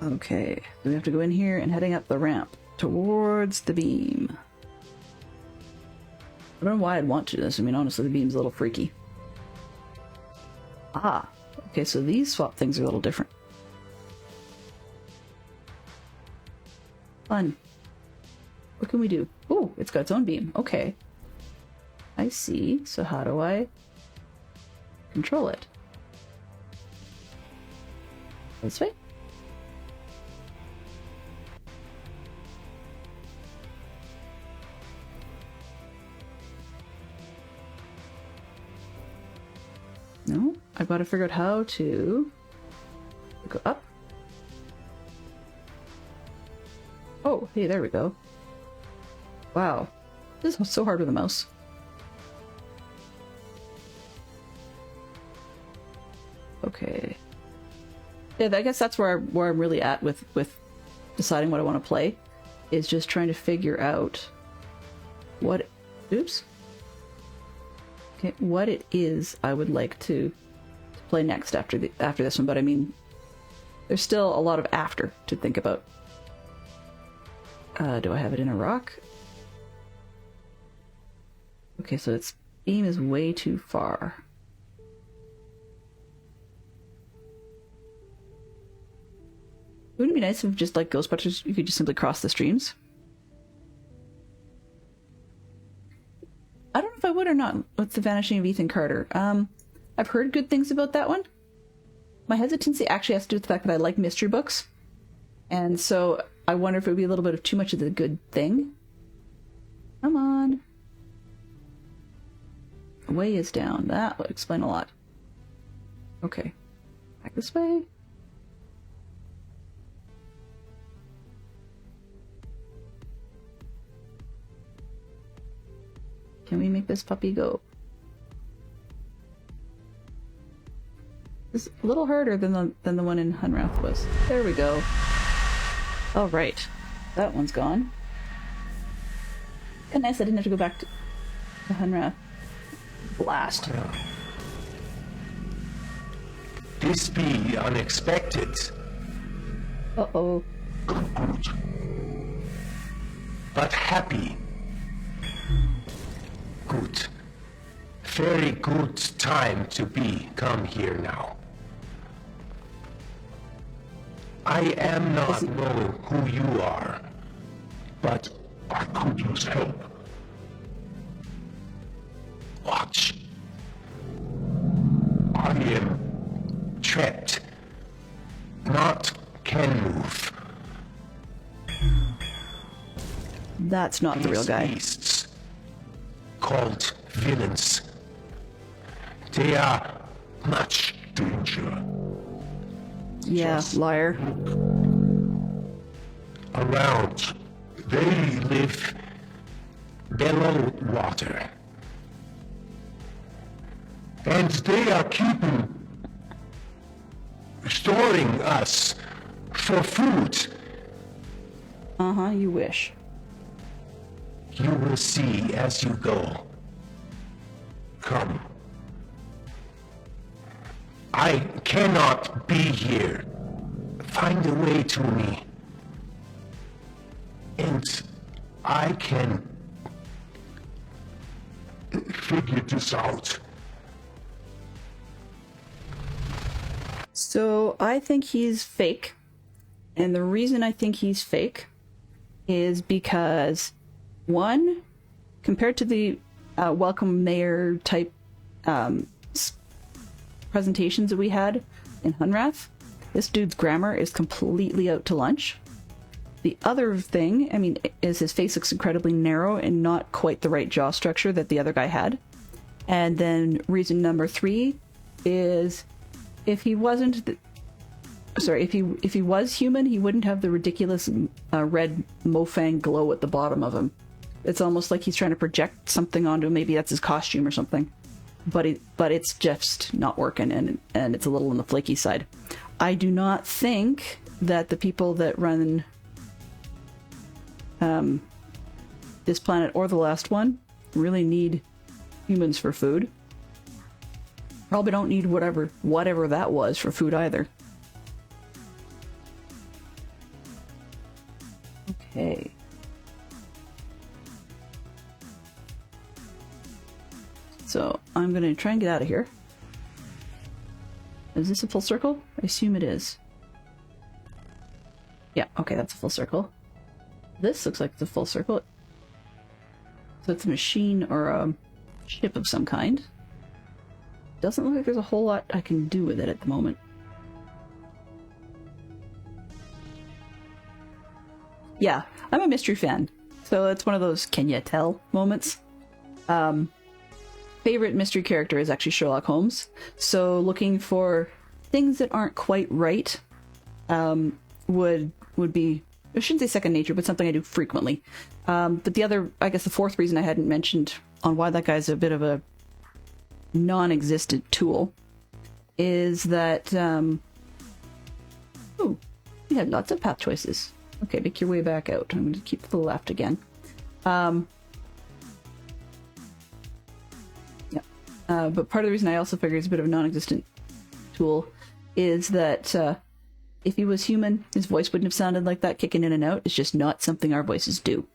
Okay, we have to go in here and heading up the ramp towards the beam. I don't know why I'd want to do this. I mean, honestly, the beam's a little freaky. Ah, okay, so these swap things are a little different. Fun. What can we do? Oh, it's got its own beam. Okay. I see. So how do I control it? This way? No? I've got to figure out how to go up. Oh, hey, there we go. Wow. This is so hard with a mouse. Okay. Yeah, I guess that's where I'm really at with deciding what I want to play, is just trying to figure out what... Oops. Okay, what it is I would like to play next after this one, but I mean, there's still a lot of after to think about. Do I have it in a rock? Okay, so its beam is way too far. Wouldn't it be nice if, just like Ghostbusters, you could just simply cross the streams? I don't know if I would or not with The Vanishing of Ethan Carter. I've heard good things about that one. My hesitancy actually has to do with the fact that I like mystery books. And so I wonder if it would be a little bit of too much of the good thing. Come on. The way is down. That would explain a lot. Okay. Back this way. Can we make this puppy go? It's a little harder than the one in Hunrath was. There we go. All right, that one's gone. Kinda nice I didn't have to go back to Hunrath. Blast. This be unexpected. Uh-oh. But happy. Good. Very good time to come here now. I am not knowing who you are, but I could use help. Watch. I am trapped. Not can move. That's not the real These guy. beasts, called villains. They are much danger. Yeah, liar. Around, they live below water. And they are storing us for food. Uh-huh, you wish. You will see as you go. Come. I cannot be here. Find a way to me. And I can figure this out. So I think he's fake. And the reason I think he's fake is because, one, compared to the welcome mayor type presentations that we had in Hunrath, this dude's grammar is completely out to lunch. The other thing, I mean, is his face looks incredibly narrow and not quite the right jaw structure that the other guy had. And then reason number 3 is if he wasn't... Sorry, if he was human, he wouldn't have the ridiculous red Mofang glow at the bottom of him. It's almost like he's trying to project something onto him. Maybe that's his costume or something. But it's just not working, and it's a little on the flaky side. I do not think that the people that run this planet or the last one really need humans for food. Probably don't need whatever that was for food either. So I'm gonna try and get out of here. Is this a full circle? I assume it is. Yeah, okay, that's a full circle. This looks like it's a full circle. So it's a machine or a ship of some kind. Doesn't look like there's a whole lot I can do with it at the moment. Yeah, I'm a mystery fan. So it's one of those can you tell moments. Favorite mystery character is actually Sherlock Holmes. So looking for things that aren't quite right would be, I shouldn't say second nature, but something I do frequently. But the other, I guess the fourth reason I hadn't mentioned on why that guy's a bit of a non-existent tool is that, oh, we had lots of path choices. Okay, make your way back out. I'm going to keep to the left again. But part of the reason I also figure he's a bit of a non-existent tool is that if he was human, his voice wouldn't have sounded like that, kicking in and out. It's just not something our voices do.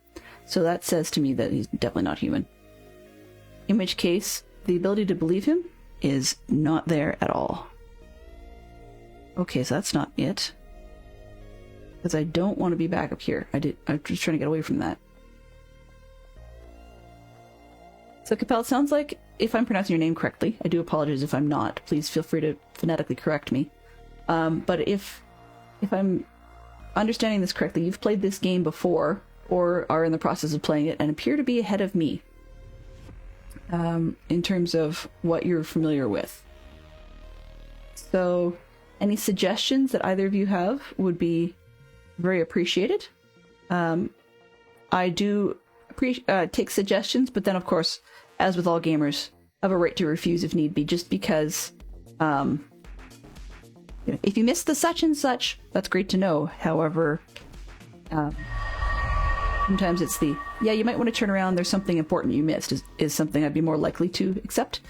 So that says to me that he's definitely not human. In which case, the ability to believe him is not there at all. Okay, so that's not it. Because I don't want to be back up here. I'm just trying to get away from that. So Kaptar, it sounds like, if I'm pronouncing your name correctly, I do apologize if I'm not. Please feel free to phonetically correct me. But if I'm understanding this correctly, you've played this game before, or are in the process of playing it, and appear to be ahead of me in terms of what you're familiar with. So, any suggestions that either of you have would be very appreciated. I do take suggestions, but then, of course, as with all gamers, I have a right to refuse if need be, just because if you missed the such and such, that's great to know. However, sometimes it's the, yeah, you might want to turn around, there's something important you missed, is something I'd be more likely to accept.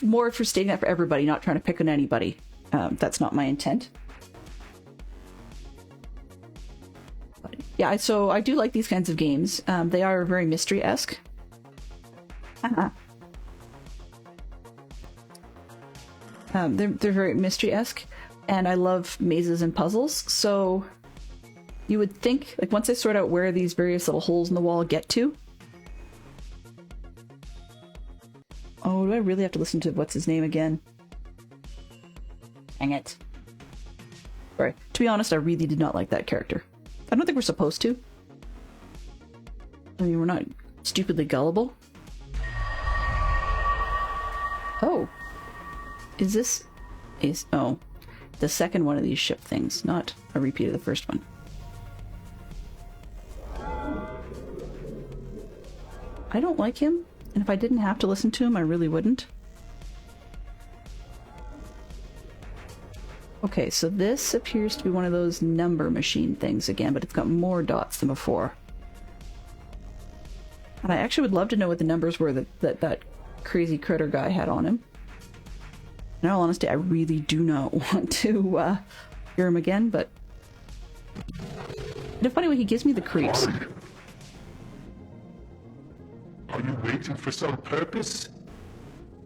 More for stating that for everybody, not trying to pick on anybody. That's not my intent. But, yeah, so I do like these kinds of games. They are very mystery-esque. They're very mystery-esque, and I love mazes and puzzles, so you would think, like, once I sort out where these various little holes in the wall get to... Oh, do I really have to listen to what's his name again? Dang it. Sorry. To be honest, I really did not like that character. I don't think we're supposed to. I mean, we're not stupidly gullible. Oh. Is this... Oh. The second one of these ship things, not a repeat of the first one. I don't like him, and if I didn't have to listen to him, I really wouldn't. Okay, so this appears to be one of those number machine things again, but it's got more dots than before. And I actually would love to know what the numbers were that crazy critter guy had on him. In all honesty, I really do not want to hear him again, but... In a funny way, he gives me the creeps. Are you waiting for some purpose?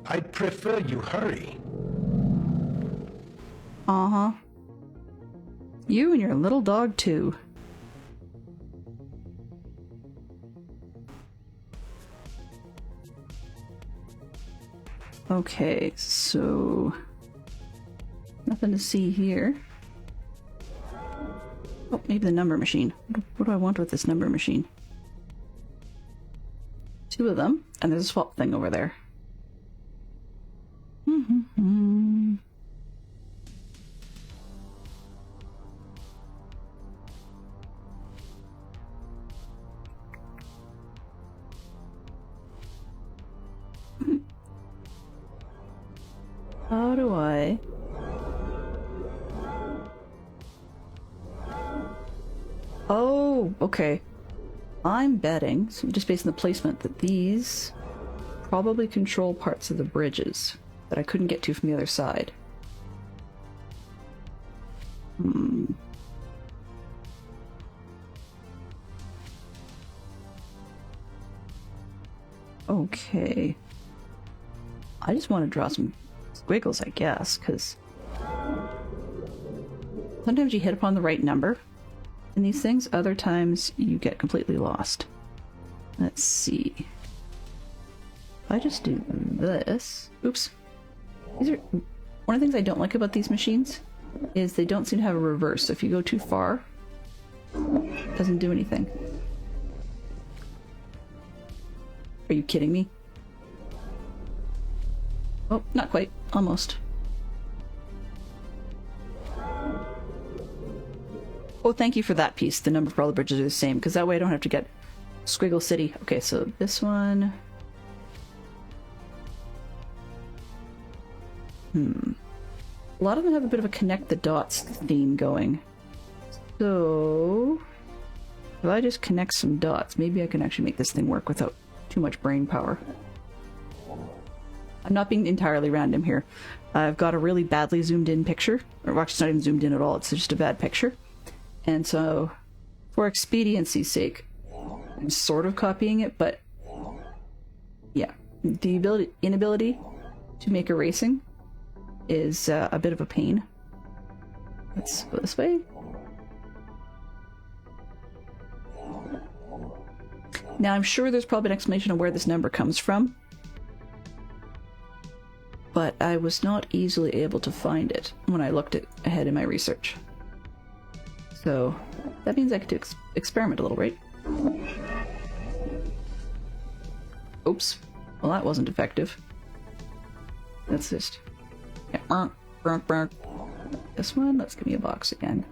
I'd prefer you hurry. Uh-huh. You and your little dog, too. Okay, so... Nothing to see here. Oh, maybe the number machine. What do I want with this number machine? Two of them, and there's a swap thing over there. How do I... Oh, okay. I'm betting, so just based on the placement, that these probably control parts of the bridges that I couldn't get to from the other side. Okay. I just want to draw some squiggles, I guess, because sometimes you hit upon the right number in these things, other times you get completely lost. Let's see. If I just do this... Oops. These are... One of the things I don't like about these machines is they don't seem to have a reverse, so if you go too far, it doesn't do anything. Are you kidding me? Oh, not quite. Almost. Oh, thank you for that piece. The number for all the bridges are the same, because that way I don't have to get Squiggle City. Okay, so this one... A lot of them have a bit of a connect the dots theme going. So... if I just connect some dots, maybe I can actually make this thing work without too much brain power. I'm not being entirely random here. I've got a really badly zoomed in picture. Or actually, it's not even zoomed in at all. It's just a bad picture. And so, for expediency's sake, I'm sort of copying it, but yeah. The inability to make erasing is a bit of a pain. Let's go this way. Now, I'm sure there's probably an explanation of where this number comes from, but I was not easily able to find it when I looked ahead in my research. So, that means I get to experiment a little, right? Oops. Well, that wasn't effective. Let's just... yeah. This one, let's give me a box again.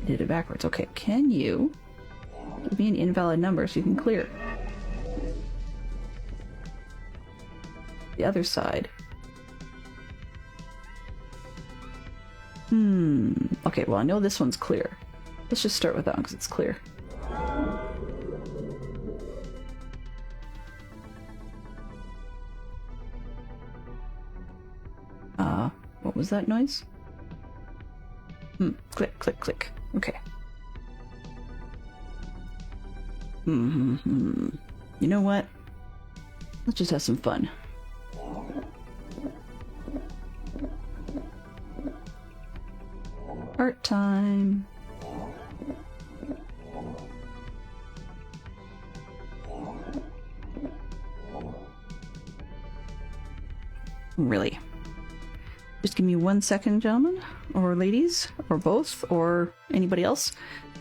I did it backwards. Okay, can you give me an invalid number so you can clear? The other side. Okay, well, I know this one's clear. Let's just start with that one because it's clear. What was that noise? Click, click, click. Okay. You know what? Let's just have some fun. Art time. Really? Just give me 1 second, gentlemen, or ladies, or both, or anybody else.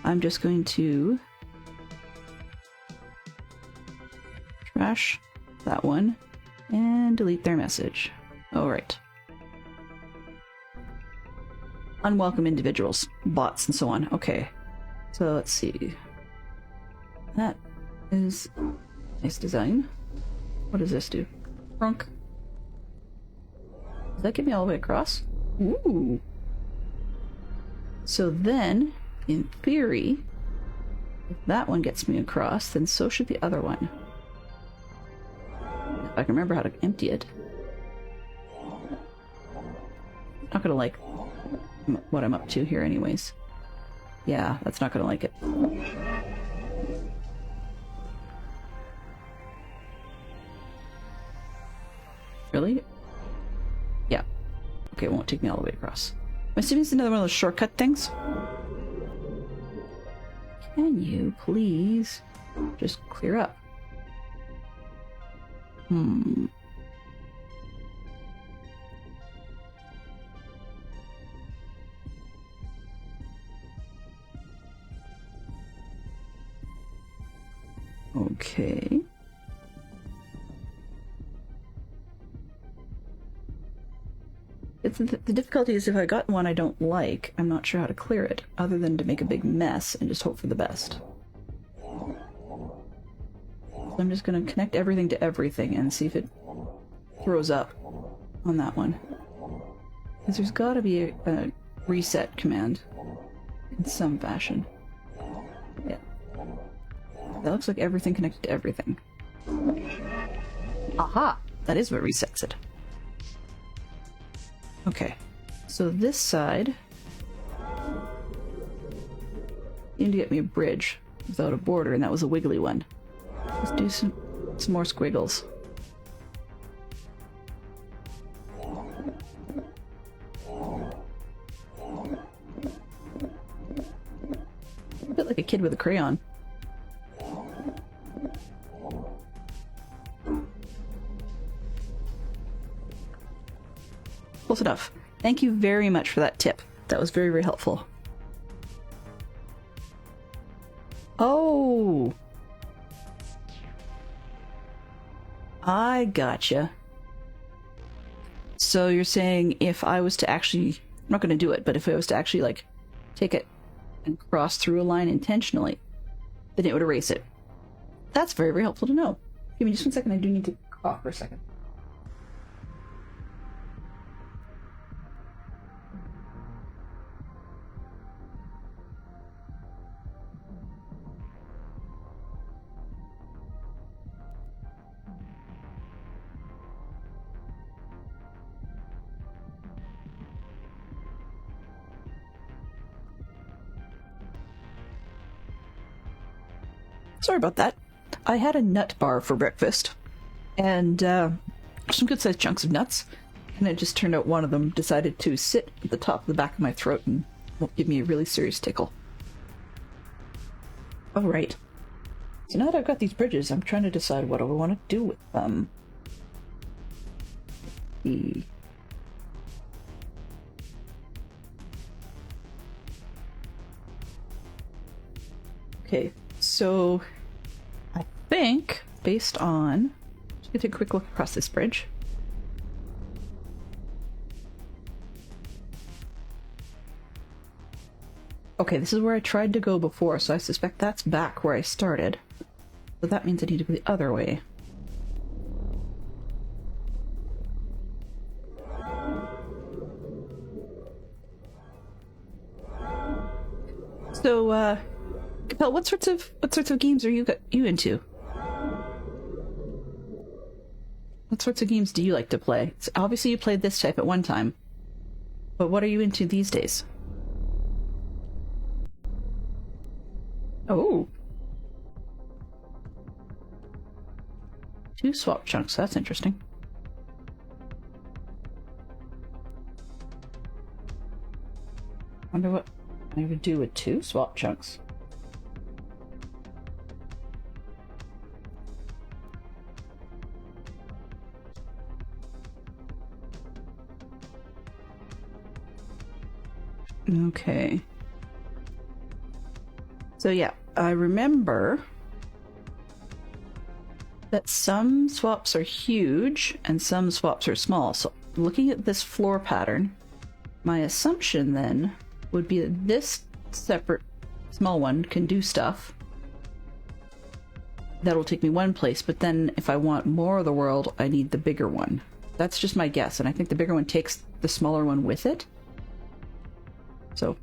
I'm just going to trash that one and delete their message. Alright. Unwelcome individuals, bots, and so on. Okay. So let's see. That is nice design. What does this do? Frunk. Does that get me all the way across? Ooh. So then, in theory, if that one gets me across, then so should the other one. If I can remember how to empty it. Not gonna like what I'm up to here anyways. Yeah, that's not gonna like it. Really? Yeah. Okay, it won't take me all the way across. I'm assuming it's another one of those shortcut things. Can you please just clear up? Okay. The difficulty is if I got one I don't like, I'm not sure how to clear it, other than to make a big mess and just hope for the best. So I'm just going to connect everything to everything and see if it throws up on that one. Because there's got to be a reset command in some fashion. Yeah. That looks like everything connected to everything. Aha! That is what resets it. Okay, so this side seemed to get me a bridge without a border, and that was a wiggly one. Let's do some... Some more squiggles. A bit like a kid with a crayon. Close enough. Thank you very much for that tip. That was very, very helpful. Oh! I gotcha. So you're saying if I was to actually... I'm not going to do it, but if I was to actually, like, take it and cross through a line intentionally, then it would erase it. That's very, very helpful to know. Give me just 1 second, I do need to cough for a second. Sorry about that. I had a nut bar for breakfast, and some good-sized chunks of nuts, and it just turned out one of them decided to sit at the top of the back of my throat and give me a really serious tickle. Alright. So now that I've got these bridges, I'm trying to decide what I want to do with them. Okay, so... I think, based on... Just gonna take a quick look across this bridge. Okay, this is where I tried to go before, so I suspect that's back where I started. So that means I need to go the other way. So, Kaptar, what sorts of games are you into? What sorts of games do you like to play? So obviously you played this type at one time, but what are you into these days? Oh. 2 swap chunks, that's interesting. Wonder what I would do with 2 swap chunks. Okay. So yeah, I remember that some swaps are huge and some swaps are small. So looking at this floor pattern, my assumption then would be that this separate small one can do stuff. That'll take me one place, but then if I want more of the world, I need the bigger one. That's just my guess, and I think the bigger one takes the smaller one with it. So,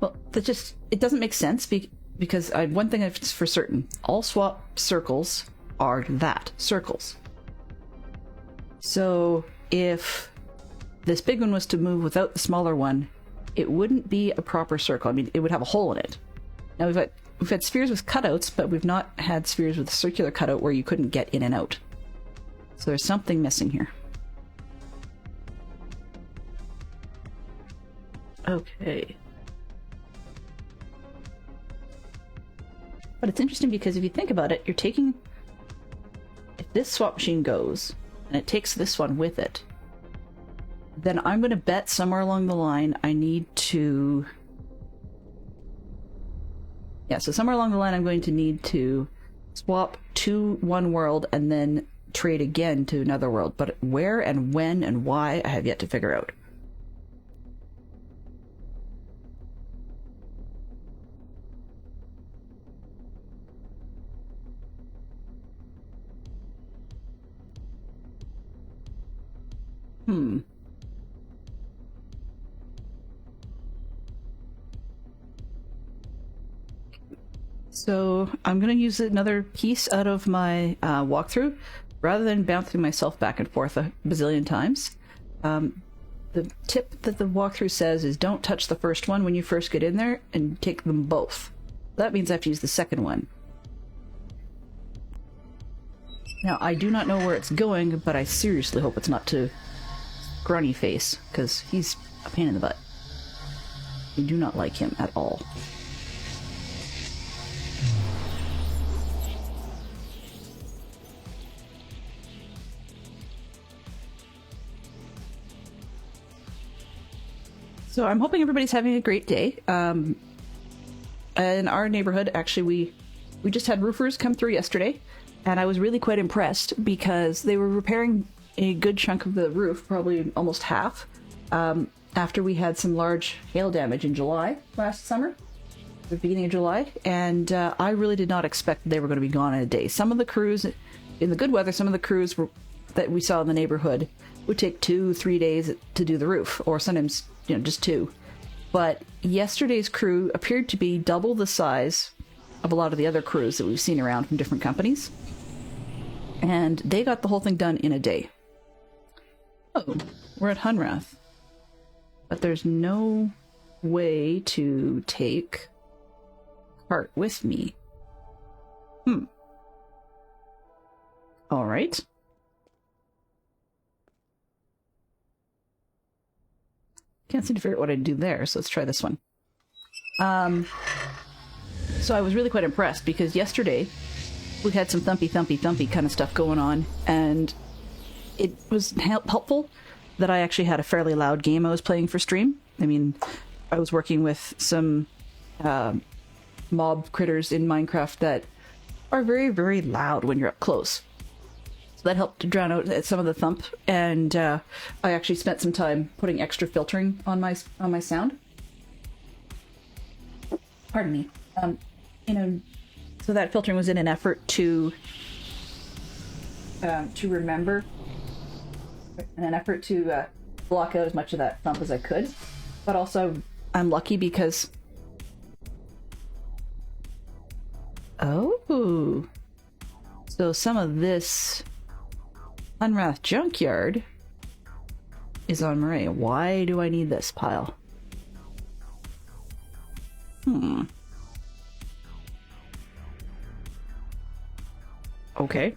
well, it doesn't make sense because one thing is for certain. All swap circles are circles. So, if this big one was to move without the smaller one, it wouldn't be a proper circle. I mean, it would have a hole in it. Now, we've had spheres with cutouts, but we've not had spheres with a circular cutout where you couldn't get in and out. So there's something missing here. Okay. But it's interesting because if you think about it, you're taking... If this swap machine goes, and it takes this one with it, then I'm going to bet somewhere along the line I need to... Yeah, so somewhere along the line I'm going to need to swap to one world and then trade again to another world. But where and when and why, I have yet to figure out. So I'm going to use another piece out of my walkthrough. Rather than bouncing myself back and forth a bazillion times, the tip that the walkthrough says is don't touch the first one when you first get in there and take them both. That means I have to use the second one. Now, I do not know where it's going, but I seriously hope it's not to Grunny Face, because he's a pain in the butt. I do not like him at all. So I'm hoping everybody's having a great day. In our neighborhood, actually, we just had roofers come through yesterday, and I was really quite impressed because they were repairing a good chunk of the roof, probably almost half, after we had some large hail damage in July last summer, the beginning of July, and I really did not expect they were going to be gone in a day. Some of the crews, in the good weather, some of the crews that we saw in the neighborhood would take 2-3 days to do the roof, or sometimes, just 2. But yesterday's crew appeared to be double the size of a lot of the other crews that we've seen around from different companies. And they got the whole thing done in a day. Oh, we're at Hunrath. But there's no way to take cart with me. Alright. Can't seem to figure out what I'd do there, so let's try this one. So I was really quite impressed because yesterday we had some thumpy kind of stuff going on, and it was helpful that I actually had a fairly loud game I was playing for stream. I mean, I was working with some mob critters in Minecraft that are very, very loud when you're up close. So that helped to drown out some of the thump, and I actually spent some time putting extra filtering on my sound. Pardon me. So that filtering was in an effort to remember, in an effort to block out as much of that thump as I could. But also, I'm lucky because... Oh! So some of this Hunrath junkyard is on Maray. Why do I need this pile? Okay.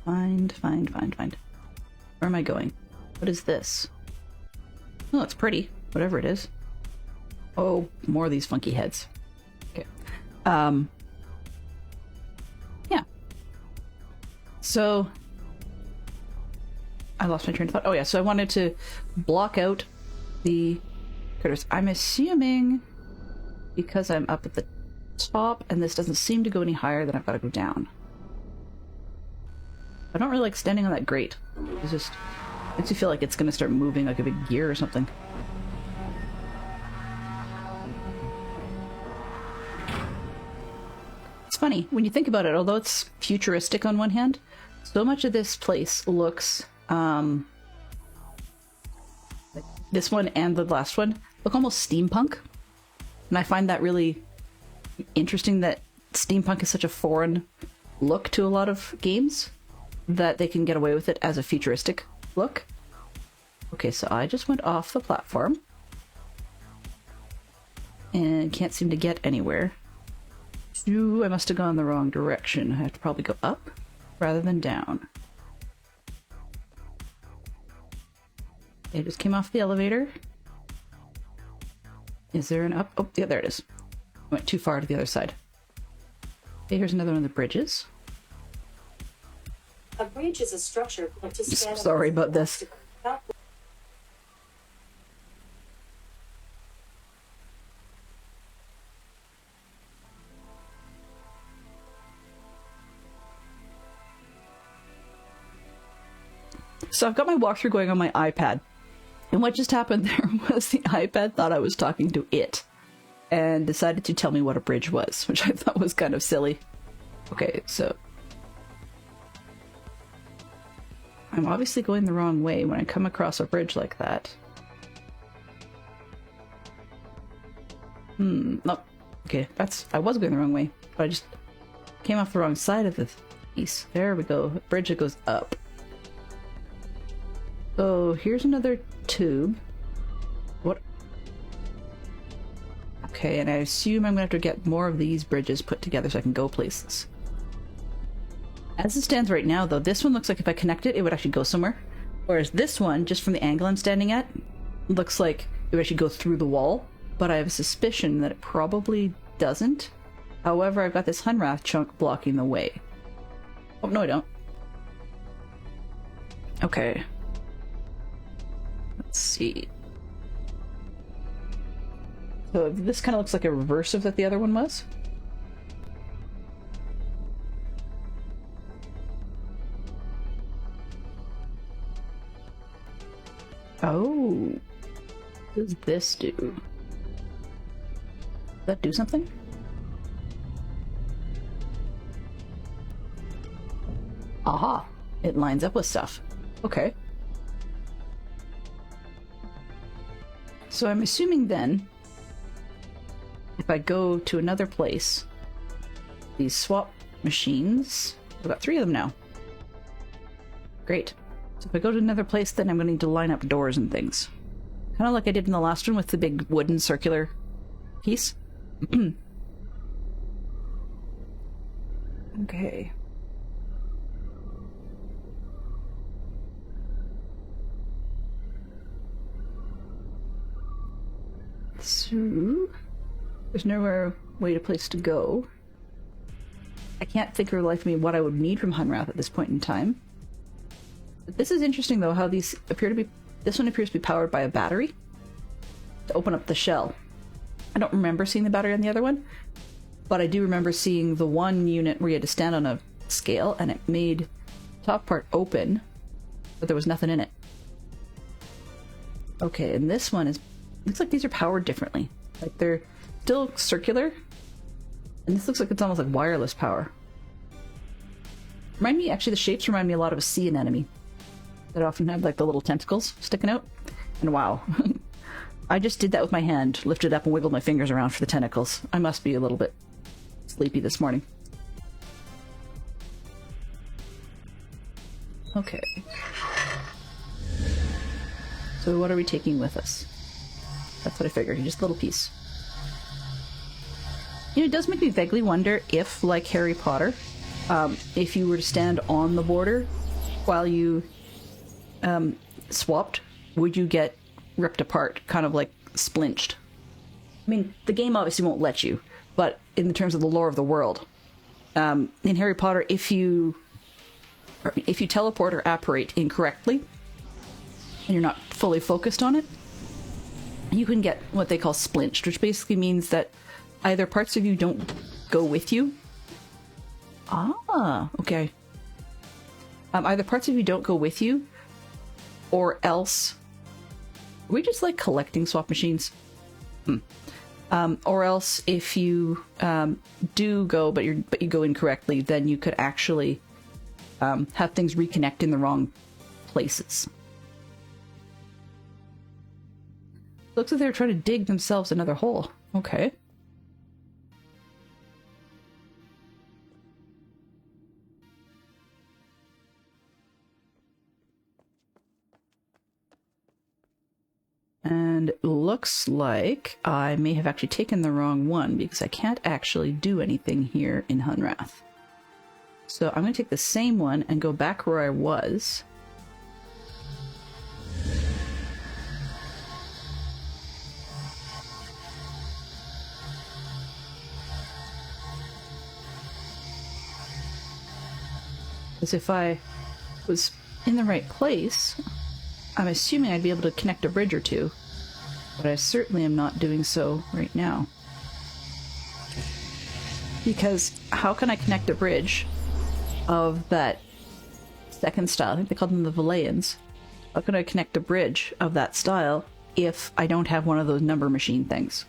Find. Where am I going? What is this? Oh, it's pretty. Whatever it is. Oh, more of these funky heads. Okay. Yeah. So... I lost my train of thought. Oh yeah, so I wanted to block out the critters. I'm assuming because I'm up at the top and this doesn't seem to go any higher, then I've got to go down. I don't really like standing on that grate. It just makes you feel like it's going to start moving like a big gear or something. It's funny, when you think about it, although it's futuristic on one hand, so much of this place looks... this one and the last one look almost steampunk, and I find that really interesting that steampunk is such a foreign look to a lot of games that they can get away with it as a futuristic look. Okay, so I just went off the platform and can't seem to get anywhere. Ooh, I must have gone the wrong direction. I have to probably go up rather than down. I just came off the elevator. Is there an up? Oh, yeah, there it is. I went too far to the other side. Okay, here's another one of the bridges. A bridge is a structure built to span... Sorry about this. So I've got my walkthrough going on my iPad. And what just happened there was the iPad thought I was talking to it and decided to tell me what a bridge was, which I thought was kind of silly. Okay, so I'm obviously going the wrong way when I come across a bridge like that. No. Okay, I was going the wrong way, but I just came off the wrong side of the piece. There we go. A bridge that goes up. So here's another tube. What? Okay, and I assume I'm gonna have to get more of these bridges put together so I can go places. As it stands right now, though, this one looks like if I connect it, it would actually go somewhere. Whereas this one, just from the angle I'm standing at, looks like it would actually go through the wall. But I have a suspicion that it probably doesn't. However, I've got this Hunrath chunk blocking the way. Oh, no I don't. Okay. Let's see. So this kind of looks like a reverse of that the other one was. Oh. What does this do? Does that do something? Aha! It lines up with stuff. Okay. So I'm assuming then, if I go to another place, these swap machines, I've got 3 of them now. Great. So if I go to another place, then I'm going to need to line up doors and things. Kind of like I did in the last one with the big wooden circular piece. Okay. So, there's nowhere to place to go. I can't think for the life of me what I would need from Hunrath at this point in time. But this is interesting though, how these appear to be... This one appears to be powered by a battery to open up the shell. I don't remember seeing the battery on the other one, but I do remember seeing the one unit where you had to stand on a scale and it made the top part open, but there was nothing in it. Okay, and this one is... Looks like these are powered differently. Like they're still circular, and this looks like it's almost like wireless power. Actually the shapes remind me a lot of a sea anemone that often have like the little tentacles sticking out. And wow, I just did that with my hand, lifted up and wiggled my fingers around for the tentacles. I must be a little bit sleepy this morning. Okay. So what are we taking with us? That's what I figured, just a little piece. You know, it does make me vaguely wonder if, like Harry Potter, if you were to stand on the border while you swapped, would you get ripped apart, kind of like splinched? I mean, the game obviously won't let you, but in terms of the lore of the world, in Harry Potter, if you teleport or apparate incorrectly, and you're not fully focused on it, you can get what they call splinched, which basically means that either parts of you don't go with you. Ah, okay. Either parts of you don't go with you, or else... Are we just like collecting swap machines? Or else if you do go, but you go incorrectly, then you could actually have things reconnect in the wrong places. Looks like they were trying to dig themselves another hole. Okay. And it looks like I may have actually taken the wrong one because I can't actually do anything here in Hunrath. So I'm going to take the same one and go back where I was. Because if I was in the right place, I'm assuming I'd be able to connect a bridge or two, but I certainly am not doing so right now. Because how can I connect a bridge of that second style? I think they call them the Valayans. How can I connect a bridge of that style if I don't have one of those number machine things?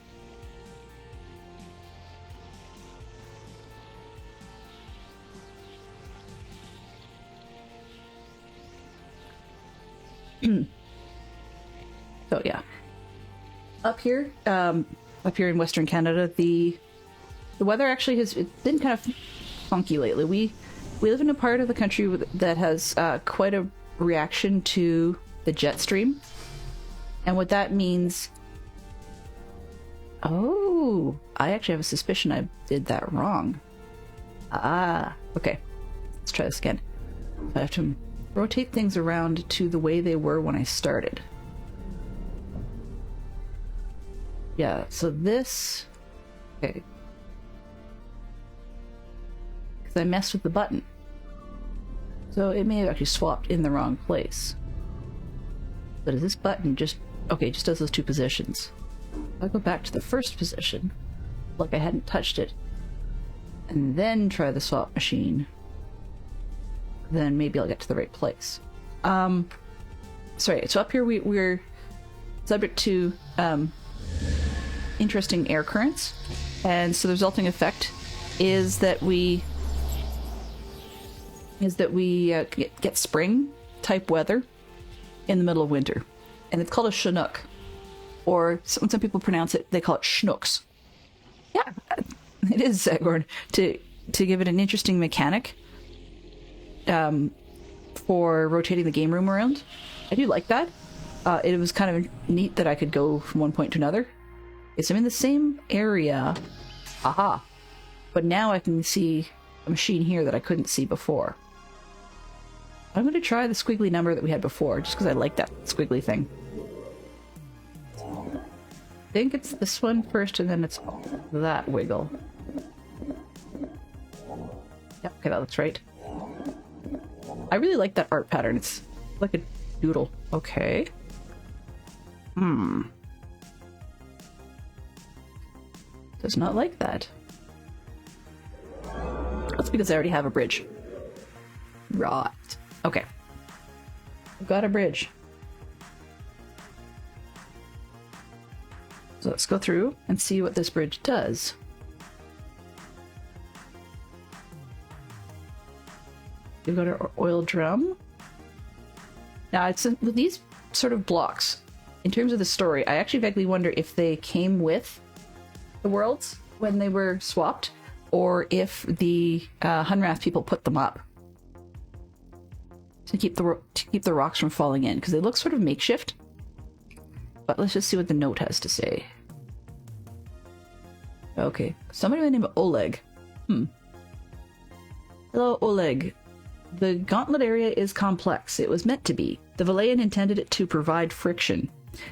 So yeah, up here in Western Canada, the weather actually has been kind of funky lately. We live in a part of the country that has quite a reaction to the jet stream, and what that means Oh, I actually have a suspicion I did that wrong. Ah, okay. Let's try this again. I have to rotate things around to the way they were when I started. Yeah, so this... Okay. Because I messed with the button. So it may have actually swapped in the wrong place. But is this button just... Okay, it just does those two positions. I'll go back to the first position, like I hadn't touched it, and then try the swap machine. Then maybe I'll get to the right place. Sorry, so up here we're subject to interesting air currents, and so the resulting effect is that we get spring type weather in the middle of winter, and it's called a Chinook, or when some people pronounce it, they call it schnooks. Yeah, it is, Zagorn, to give it an interesting mechanic for rotating the game room around. I do like that. It was kind of neat that I could go from one point to another. Yes, I'm in the same area. Aha. But now I can see a machine here that I couldn't see before. I'm going to try the squiggly number that we had before, just because I like that squiggly thing. I think it's this one first, and then it's that wiggle. Yep, okay, that looks right. I really like that art pattern. It's like a doodle. Okay. Does not like that. That's because I already have a bridge. Right. Okay. I've got a bridge. So let's go through and see what this bridge does. We've got our oil drum. Now, it's with these sort of blocks, in terms of the story, I actually vaguely wonder if they came with the worlds when they were swapped, or if the Hunrath people put them up to keep the rocks from falling in, because they look sort of makeshift. But let's just see what the note has to say. Okay, somebody by the name of Oleg. Hello, Oleg. The gauntlet area is complex. It was meant to be. The Valayan intended it to provide friction.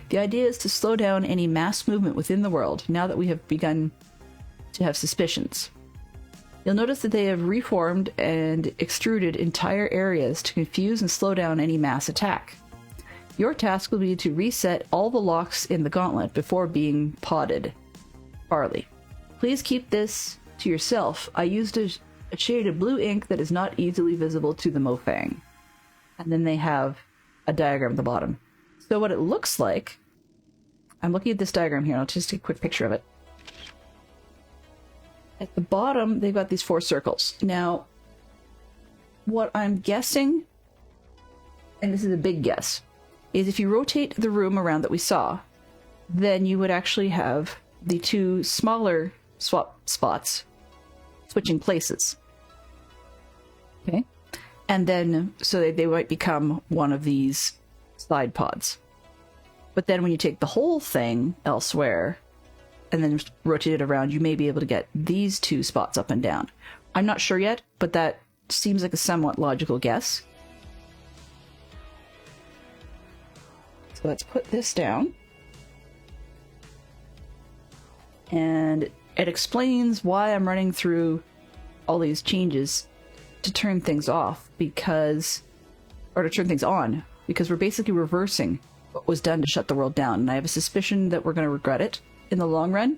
The idea is to slow down any mass movement within the world, now that we have begun to have suspicions. You'll notice that they have reformed and extruded entire areas to confuse and slow down any mass attack. Your task will be to reset all the locks in the gauntlet before being potted. Barley. Please keep this to yourself. I used a shade of blue ink that is not easily visible to the Mofang. And then they have a diagram at the bottom. So what it looks like... I'm looking at this diagram here, and I'll just take a quick picture of it. At the bottom, they've got these 4 circles. Now, what I'm guessing, and this is a big guess, is if you rotate the room around that we saw, then you would actually have the 2 smaller swap spots switching places. Okay? And then, so they might become one of these side pods. But then when you take the whole thing elsewhere, and then just rotate it around, you may be able to get these 2 spots up and down. I'm not sure yet, but that seems like a somewhat logical guess. So let's put this down. And it explains why I'm running through all these changes to turn things off, because... or to turn things on, because we're basically reversing what was done to shut the world down. And I have a suspicion that we're going to regret it in the long run.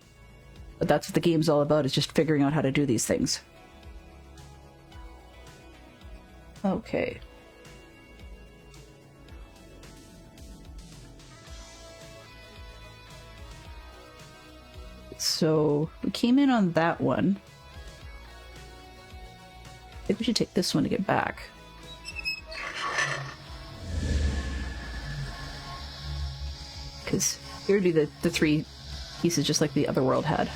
But that's what the game's all about, is just figuring out how to do these things. Okay. So, we came in on that one. I think we should take this one to get back. Because here would be the 3 pieces, just like the other world had.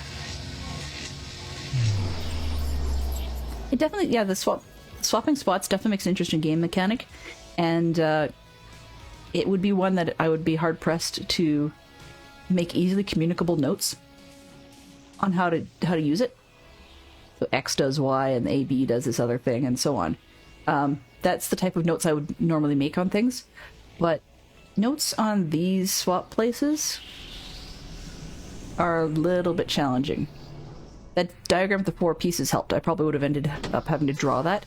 It definitely, yeah, the swapping spots definitely makes an interesting game mechanic, and it would be one that I would be hard-pressed to make easily communicable notes on how to use it. So X does Y and AB does this other thing and so on. That's the type of notes I would normally make on things. But notes on these swap places are a little bit challenging. That diagram of the 4 pieces helped. I probably would have ended up having to draw that.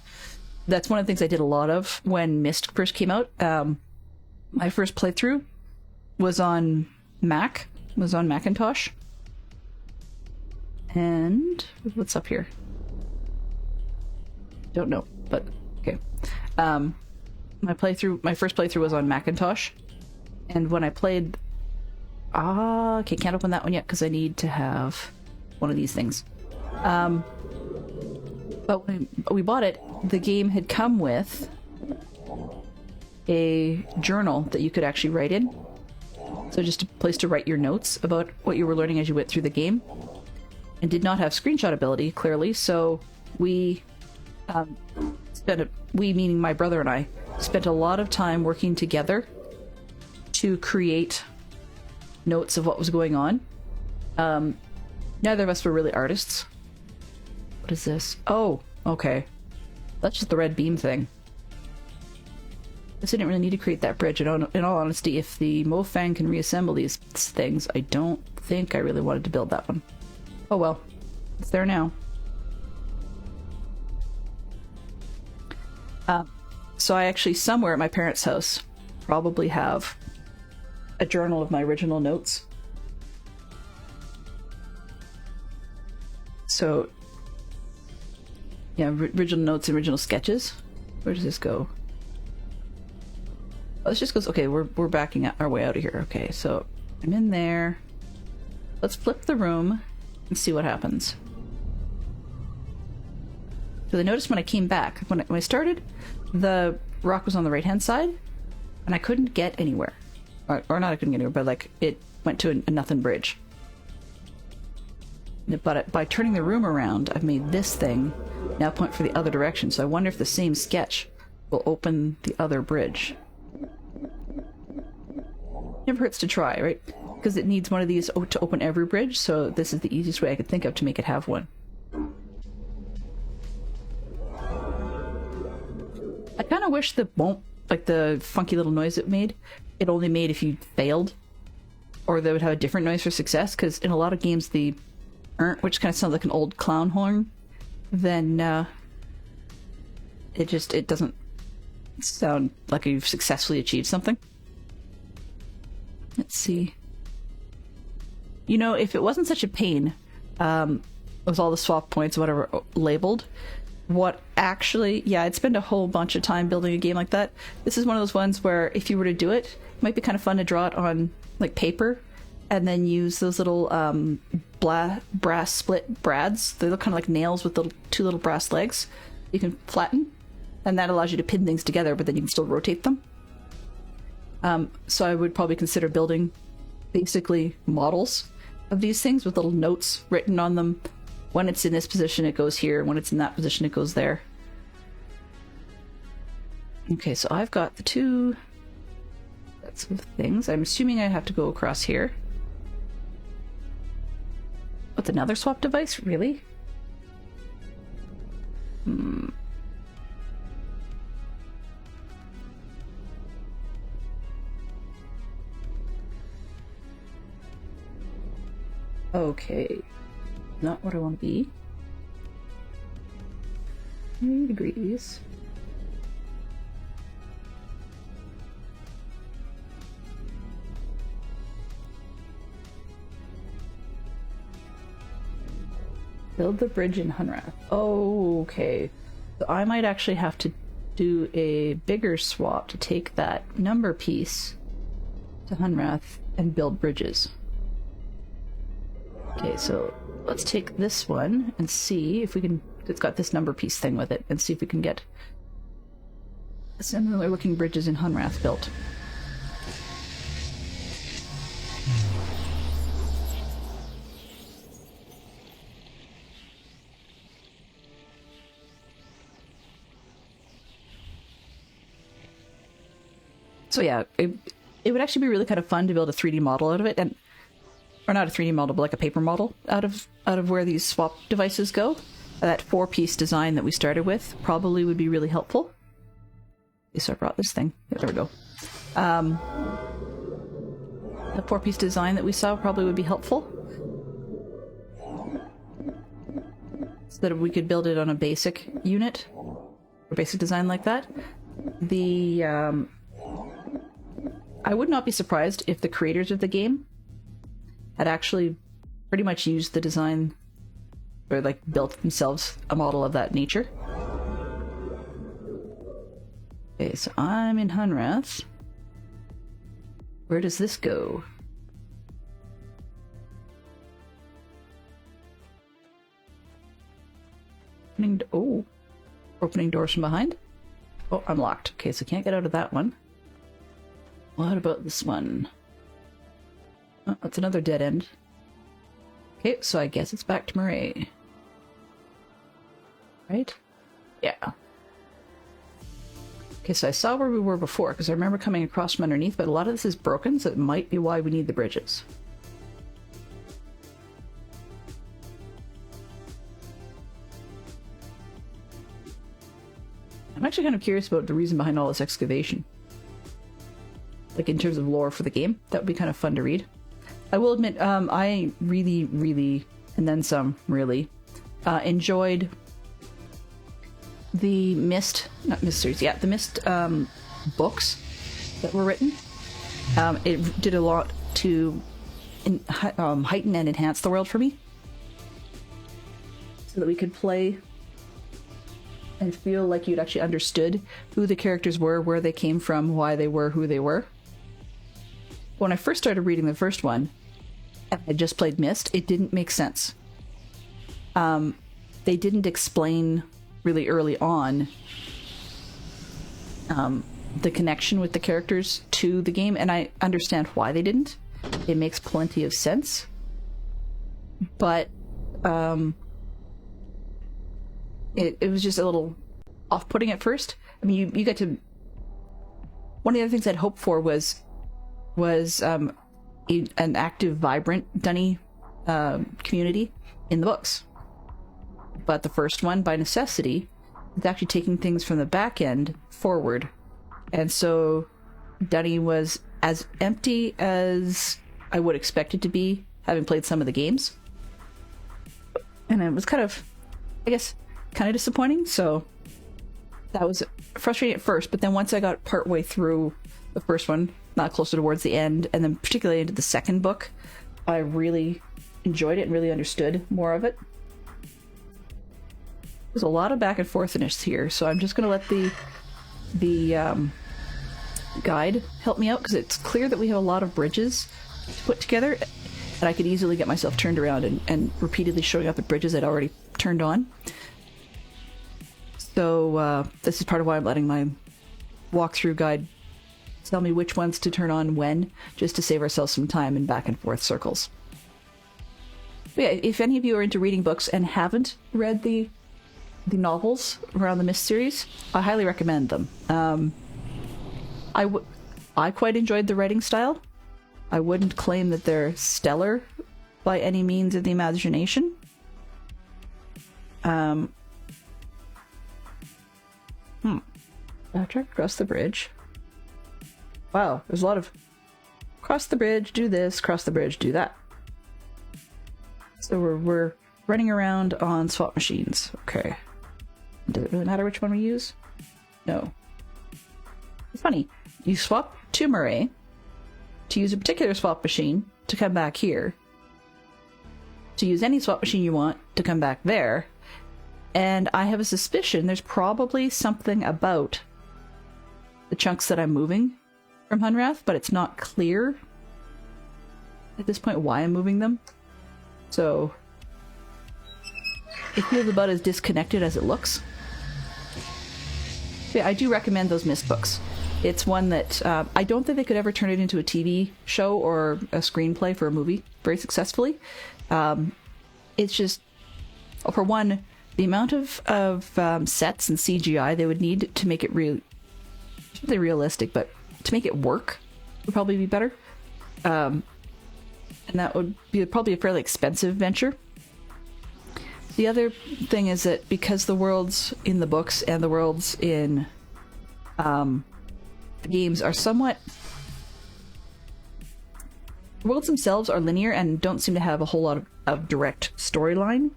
That's one of the things I did a lot of when Myst first came out. My first playthrough was on Mac, was on Macintosh. And what's up here? Don't know, but okay. My first playthrough was on Macintosh, and when I played, okay, can't open that one yet because I need to have one of these things. But when we bought it, the game had come with a journal that you could actually write in. So just a place to write your notes about what you were learning as you went through the game. And did not have screenshot ability, clearly, so we meaning my brother and I, spent a lot of time working together to create notes of what was going on. Neither of us were really artists. What is this? Oh, okay. That's just the red beam thing. I didn't really need to create that bridge. In all honesty, if the Mofang can reassemble these things, I don't think I really wanted to build that one. Oh well, it's there now. So I actually, somewhere at my parents' house, probably have a journal of my original notes. So, yeah, original notes, original sketches. Where does this go? Oh, this just goes, okay, we're backing our way out of here. Okay, so I'm in there. Let's flip the room and see what happens. So I noticed when I came back, when I started, the rock was on the right-hand side, and I couldn't get anywhere. Or not I couldn't get anywhere, but like, it went to a nothing bridge. But by turning the room around, I've made this thing now point for the other direction, so I wonder if the same sketch will open the other bridge. Never hurts to try, right? Because it needs one of these to open every bridge, so this is the easiest way I could think of to make it have one. I kind of wish the the funky little noise it made, it only made if you failed, or they would have a different noise for success, because in a lot of games the which kind of sounds like an old clown horn, then it doesn't sound like you've successfully achieved something. Let's see. You know, if it wasn't such a pain, with all the swap points, whatever, labeled, what actually, yeah, I'd spend a whole bunch of time building a game like that. This is one of those ones where if you were to do it, it might be kind of fun to draw it on, like, paper, and then use those little brass split brads. They look kind of like nails with two little brass legs. You can flatten, and that allows you to pin things together, but then you can still rotate them. So I would probably consider building basically models of these things with little notes written on them. When it's in this position, it goes here. When it's in that position, it goes there. Okay, so I've got the two sets of things. I'm assuming I have to go across here. What's another swap device? Really? Okay. Not what I want to be. 90 degrees. Build the bridge in Hunrath. Oh, okay. So I might actually have to do a bigger swap to take that number piece to Hunrath and build bridges. Okay, so let's take this one and see if we can... It's got this number piece thing with it, and see if we can get similar looking bridges in Hunrath built. So yeah, it would actually be really kind of fun to build a 3D model out of it, and or not a 3D model, but like a paper model out of where these swap devices go. That 4-piece design that we started with probably would be really helpful. Okay, so I brought this thing. Yeah, there we go. The 4-piece design that we saw probably would be helpful. So that we could build it on a basic unit, or basic design like that. I would not be surprised if the creators of the game had actually pretty much used the design, or like built themselves a model of that nature. Okay, so I'm in Hunrath. Where does this go? Opening doors from behind. Oh, I'm locked. Okay, so can't get out of that one. What about this one? Oh, that's another dead end. Okay, so I guess it's back to Maray. Right? Yeah. Okay, so I saw where we were before, because I remember coming across from underneath, but a lot of this is broken, so it might be why we need the bridges. I'm actually kind of curious about the reason behind all this excavation. Like, in terms of lore for the game. That would be kind of fun to read. I will admit, I really, and then some, really, enjoyed the Mist books that were written. It did a lot to heighten and enhance the world for me, so that we could play and feel like you'd actually understood who the characters were, where they came from, why they were who they were. When I first started reading the first one, and I just played Mist, it didn't make sense. They didn't explain really early on the connection with the characters to the game, and I understand why they didn't. It makes plenty of sense. But it was just a little off-putting at first. I mean, you get to... One of the other things I'd hoped for was an active, vibrant Dunny community in the books. But the first one, by necessity, is actually taking things from the back end forward. And so Dunny was as empty as I would expect it to be, having played some of the games. And it was kind of, I guess, kind of disappointing. So that was frustrating at first. But then once I got partway through the first one, not closer towards the end, and then particularly into the second book, I really enjoyed it and really understood more of it. There's a lot of back and forthness here, so I'm just going to let the guide help me out, because it's clear that we have a lot of bridges to put together, and I could easily get myself turned around and repeatedly showing up at bridges I'd already turned on. So this is part of why I'm letting my walkthrough guide tell me which ones to turn on when, just to save ourselves some time in back and forth circles. But yeah, if any of you are into reading books and haven't read the novels around the Mist series, I highly recommend them. I quite enjoyed the writing style. I wouldn't claim that they're stellar by any means of the imagination. Backtrack across the bridge. Wow, there's a lot of cross the bridge, do this, cross the bridge, do that. So we're running around on swap machines. Okay. Does it really matter which one we use? No. It's funny. You swap to Maray to use a particular swap machine to come back here, to use any swap machine you want to come back there, and I have a suspicion there's probably something about the chunks that I'm moving from Hunrath, but it's not clear at this point why I'm moving them. So it feels about as disconnected as it looks. Yeah, I do recommend those Mist books. It's one that I don't think they could ever turn it into a TV show or a screenplay for a movie very successfully. It's just, for one, the amount of sets and CGI they would need to make it realistic, but to make it work would probably be better. and that would be probably a fairly expensive venture. The other thing is that because the worlds in the books and the worlds in the games are somewhat... The worlds themselves are linear and don't seem to have a whole lot of direct storyline,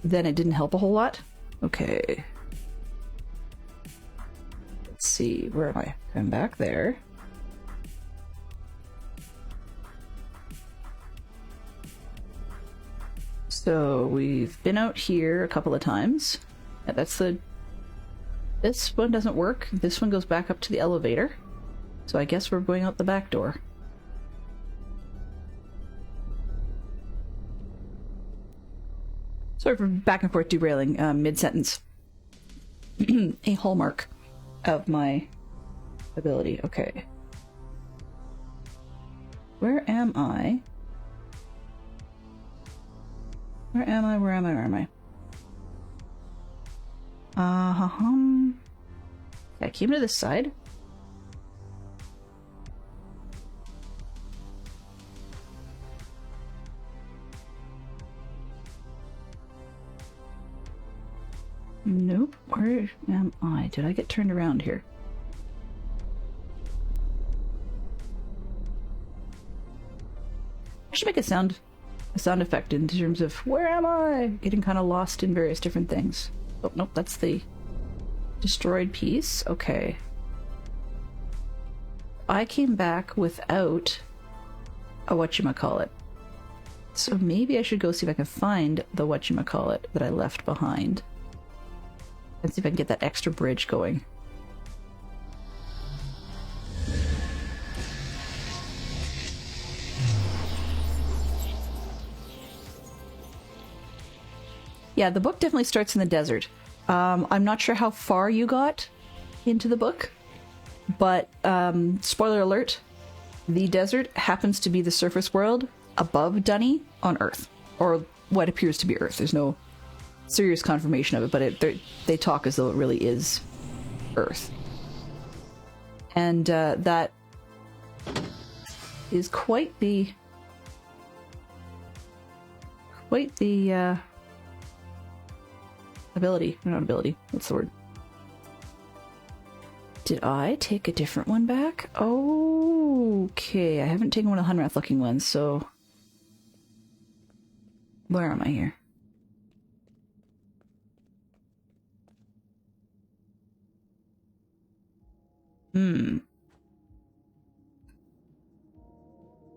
then it didn't help a whole lot. Okay. Let's see, where am I? I'm back there. So we've been out here a couple of times. Yeah, that's the... This one doesn't work. This one goes back up to the elevator. So I guess we're going out the back door. Sorry for back and forth derailing mid-sentence. A hallmark of my ability. Okay. Where am I? Where am I? Where am I? Where am I? I came to this side. Nope. Where am I? Did I get turned around here? I should make a sound effect in terms of where am I? Getting kind of lost in various different things. Oh, nope, that's the destroyed piece. Okay. I came back without a whatchamacallit. So maybe I should go see if I can find the whatchamacallit that I left behind. And see if I can get that extra bridge going. Yeah, the book definitely starts in the desert. I'm not sure how far you got into the book, but spoiler alert, the desert happens to be the surface world above Dunny on Earth, or what appears to be Earth. There's no serious confirmation of it, but they talk as though it really is Earth. And that is quite the ability. Not ability, what's the word? Did I take a different one back? Okay, I haven't taken one of the Hunrath looking ones, so... Where am I here?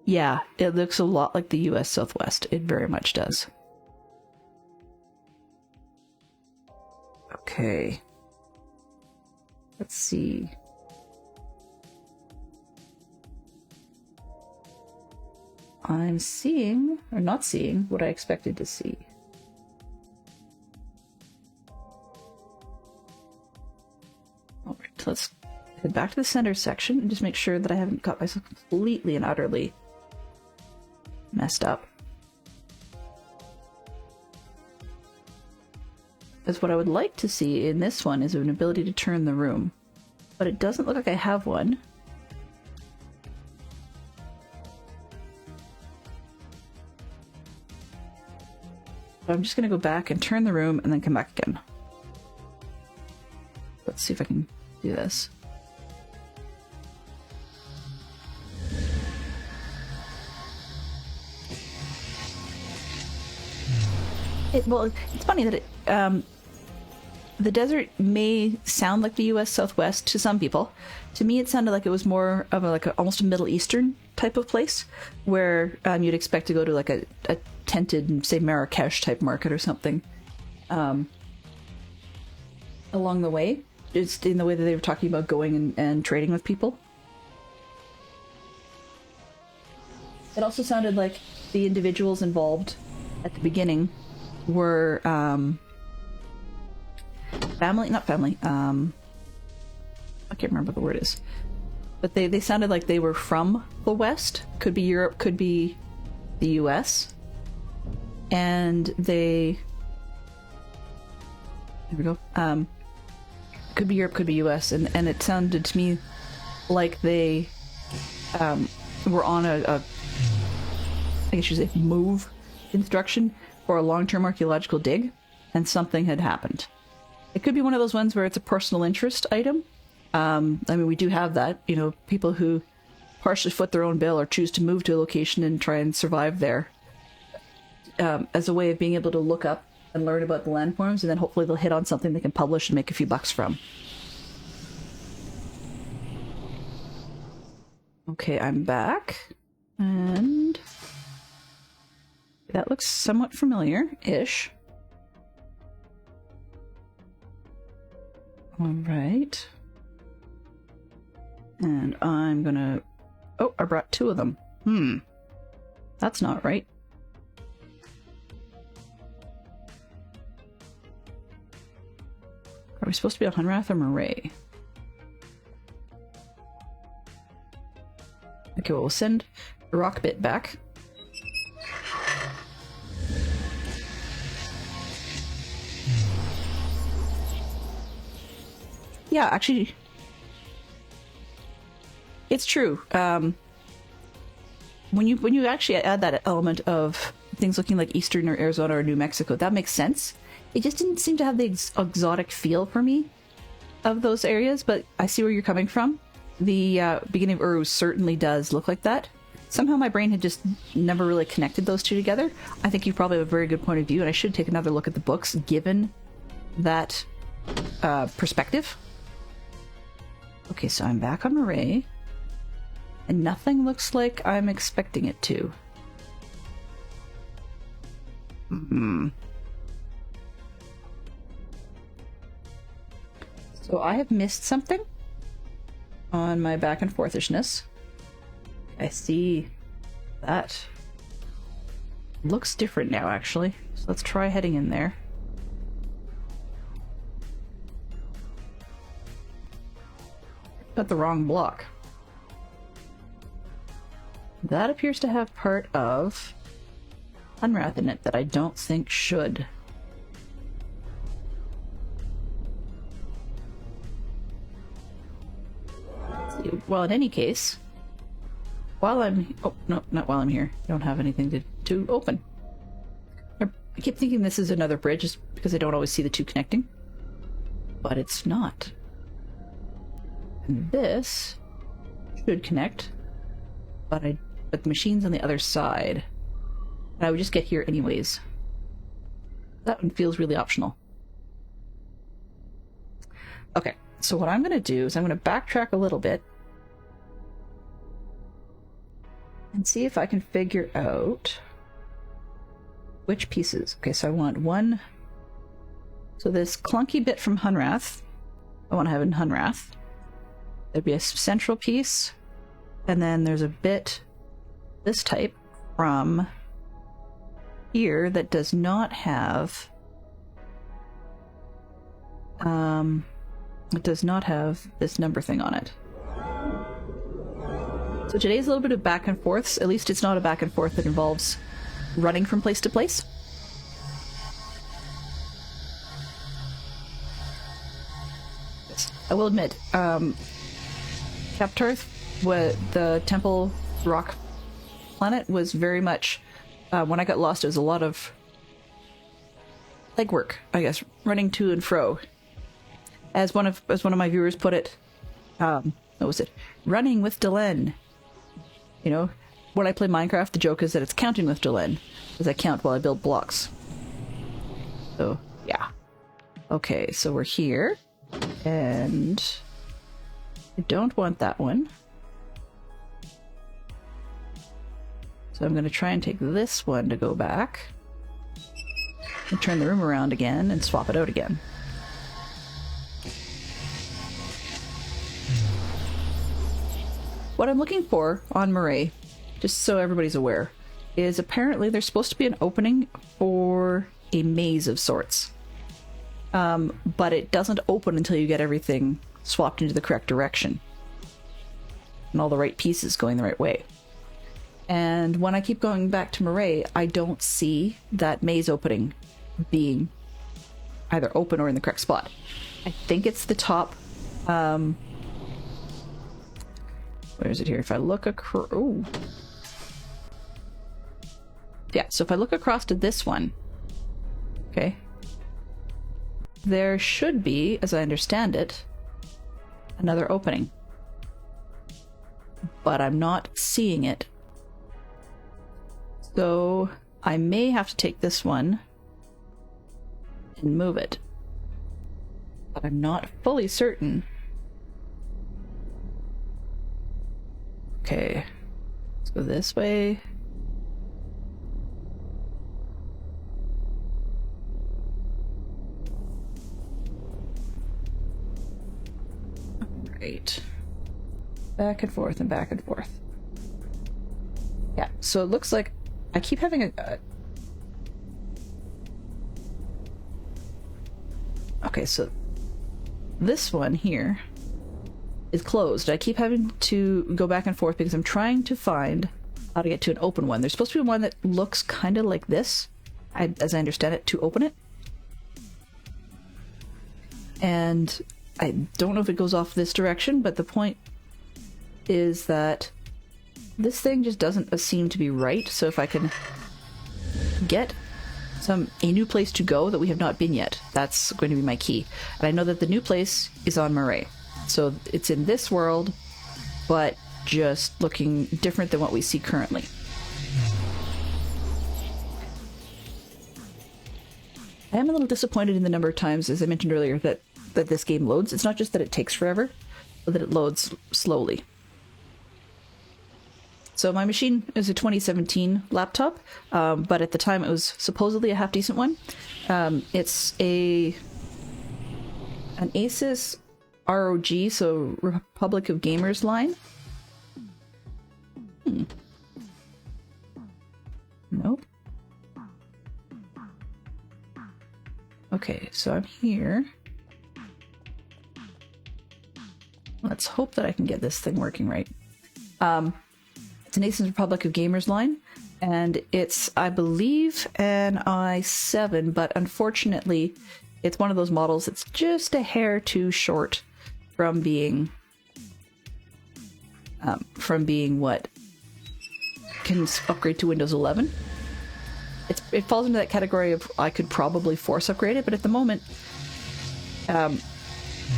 Yeah, it looks a lot like the US Southwest. It very much does. Okay. Let's see. I'm seeing, or not seeing, what I expected to see. Alright, let's head back to the center section and just make sure that I haven't got myself completely and utterly messed up. Because what I would like to see in this one is an ability to turn the room. But it doesn't look like I have one. So I'm just going to go back and turn the room and then come back again. Let's see if I can do this. Well, it's funny that the desert may sound like the U.S. Southwest to some people. To me, it sounded like it was more of almost a Middle Eastern type of place, where you'd expect to go to like a tented, say, Marrakesh type market or something along the way. Just in the way that they were talking about going and trading with people. It also sounded like the individuals involved at the beginning were not family, I can't remember what the word is, but they sounded like they were from the West. Could be Europe, could be the US, and there we go, could be Europe, could be US, and it sounded to me like they were on a think I should say move instruction for a long-term archaeological dig, and something had happened. It could be one of those ones where it's a personal interest item. I mean, we do have that, you know, people who partially foot their own bill or choose to move to a location and try and survive there, as a way of being able to look up and learn about the landforms, and then hopefully they'll hit on something they can publish and make a few bucks from. Okay, I'm back, and that looks somewhat familiar-ish. Alright. And I'm gonna... Oh, I brought 2 of them. That's not right. Are we supposed to be on Hunrath or Maray? Okay, well, we'll send the rock bit back. Yeah, actually, it's true. When you actually add that element of things looking like Eastern or Arizona or New Mexico, that makes sense. It just didn't seem to have the exotic feel for me of those areas, but I see where you're coming from. The beginning of Uru certainly does look like that. Somehow my brain had just never really connected those two together. I think you probably have a very good point of view, and I should take another look at the books given that perspective. Okay, so I'm back on Maray, and nothing looks like I'm expecting it to. So I have missed something on my back and forthishness. I see that. Looks different now, actually. So let's try heading in there. Got the wrong block. That appears to have part of Hunrath in it that I don't think should. Well, in any case, while I'm... Oh, no, not while I'm here. I don't have anything to open. I keep thinking this is another bridge just because I don't always see the two connecting. But it's not. And this should connect, but the machine's on the other side. And I would just get here anyways. That one feels really optional. Okay, so what I'm going to do is I'm going to backtrack a little bit and see if I can figure out which pieces. Okay, so I want one. So this clunky bit from Hunrath, I want to have in Hunrath. There'd be a central piece, and then there's a bit this type from here that does not have it does not have this number thing on it. So today's a little bit of back and forths. At least it's not a back and forth that involves running from place to place. I will admit, Kaptar, the Temple Rock planet, was very much, when I got lost, it was a lot of legwork, I guess, running to and fro. As one of my viewers put it, what was it? Running with Delenn. You know, when I play Minecraft, the joke is that it's counting with Delenn, because I count while I build blocks. So, yeah. Okay, so we're here, and I don't want that one. So I'm going to try and take this one to go back, and turn the room around again, and swap it out again. What I'm looking for on Maray, just so everybody's aware, is apparently there's supposed to be an opening for a maze of sorts. But it doesn't open until you get everything swapped into the correct direction. And all the right pieces going the right way. And when I keep going back to Maray, I don't see that maze opening being either open or in the correct spot. I think it's the top... where is it here? If I look across... Oh. Yeah, so if I look across to this one, okay, there should be, as I understand it, another opening. But I'm not seeing it. So I may have to take this one and move it. But I'm not fully certain. Okay, let's go this way. Right. Back and forth and back and forth. Yeah, so it looks like I keep having a... Okay, so this one here is closed. I keep having to go back and forth because I'm trying to find how to get to an open one. There's supposed to be one that looks kind of like this, as I understand it, to open it. And I don't know if it goes off this direction, but the point is that this thing just doesn't seem to be right. So if I can get a new place to go that we have not been yet, that's going to be my key. And I know that the new place is on Maray. So it's in this world, but just looking different than what we see currently. I am a little disappointed in the number of times, as I mentioned earlier, that this game loads. It's not just that it takes forever, but that it loads slowly. So my machine is a 2017 laptop, but at the time it was supposedly a half-decent one. It's an Asus ROG, so Republic of Gamers line. Nope. Okay, so I'm here. Let's hope that I can get this thing working right. It's an Asus Republic of Gamers line, and it's, I believe, an i7, but unfortunately, it's one of those models that's just a hair too short from being what can upgrade to Windows 11. It falls into that category of I could probably force upgrade it, but at the moment,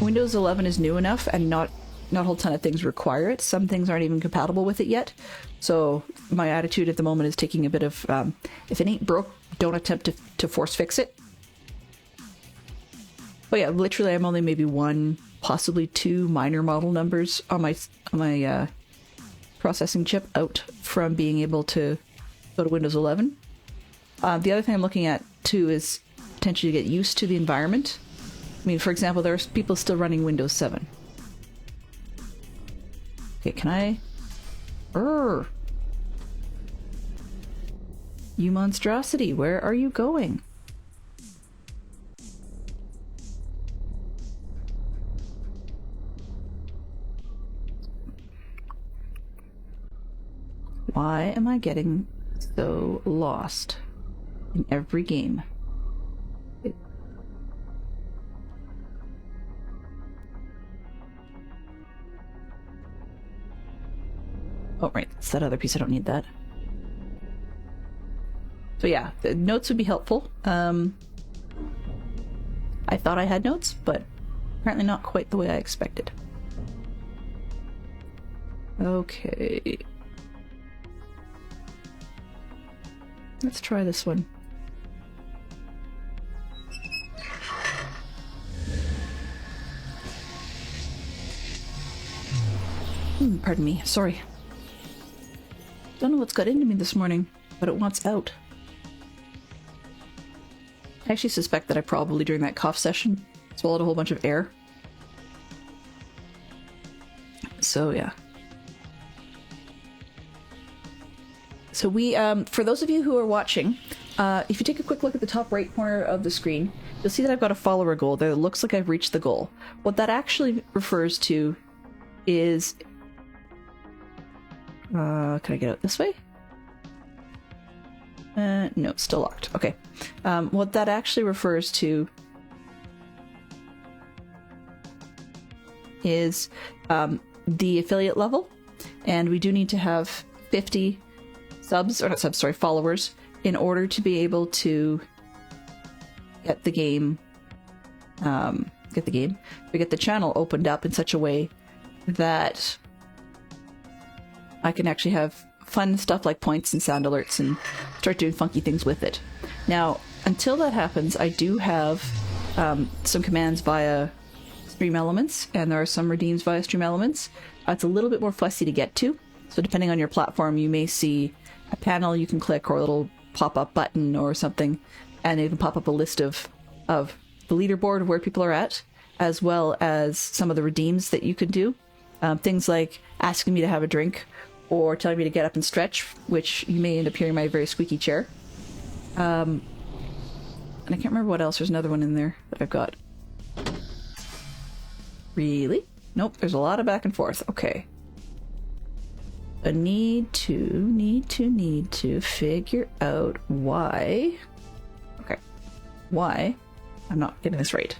Windows 11 is new enough and not a whole ton of things require it. Some things aren't even compatible with it yet. So my attitude at the moment is taking a bit of, if it ain't broke, don't attempt to force fix it. But yeah, literally I'm only maybe one, possibly two minor model numbers on my processing chip out from being able to go to Windows 11. The other thing I'm looking at too is potentially to get used to the environment. I mean, for example, there's people still running Windows 7. Okay, can I... You monstrosity, where are you going? Why am I getting so lost in every game? Oh, right, it's that other piece. I don't need that. So yeah, the notes would be helpful. I thought I had notes, but apparently not quite the way I expected. Okay. Let's try this one. Pardon me, sorry. Don't know what's got into me this morning, but it wants out. I actually suspect that I probably, during that cough session, swallowed a whole bunch of air. So, yeah. So we, for those of you who are watching, if you take a quick look at the top right corner of the screen, you'll see that I've got a follower goal there that looks like I've reached the goal. What that actually refers to is... can I get out this way? No, it's still locked. Okay. What that actually refers to is the affiliate level, and we do need to have 50 subs, or not subs, sorry, followers in order to be able to get the game, get the channel opened up in such a way that I can actually have fun stuff like points and sound alerts and start doing funky things with it. Now, until that happens, I do have some commands via Stream Elements, and there are some redeems via Stream Elements. It's a little bit more fussy to get to, so depending on your platform, you may see a panel you can click or a little pop-up button or something, and it'll pop up a list of the leaderboard of where people are at, as well as some of the redeems that you can do. Things like asking me to have a drink or telling me to get up and stretch, which you may end up hearing my very squeaky chair. And I can't remember what else. There's another one in there that I've got. Really? Nope, there's a lot of back and forth. Okay. I need to figure out why... Okay. Why I'm not getting this right.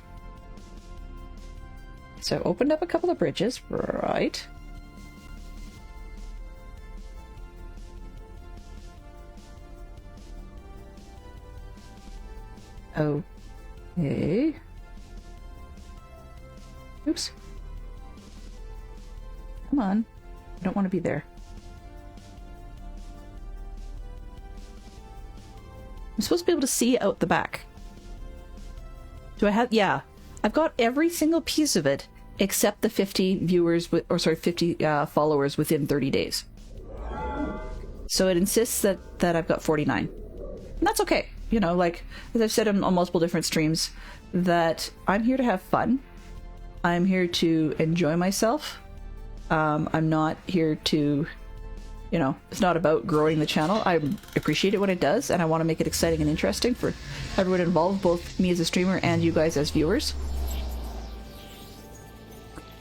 So I've opened up a couple of bridges, right? Okay. Oops. Come on. I don't want to be there. I'm supposed to be able to see out the back. Do I have... Yeah. I've got every single piece of it except the 50 viewers, 50 followers within 30 days. So it insists that I've got 49. And that's okay. You know, like, as I've said on multiple different streams, that I'm here to have fun. I'm here to enjoy myself. I'm not here to, you know, it's not about growing the channel. I appreciate it when it does, and I want to make it exciting and interesting for everyone involved, both me as a streamer and you guys as viewers.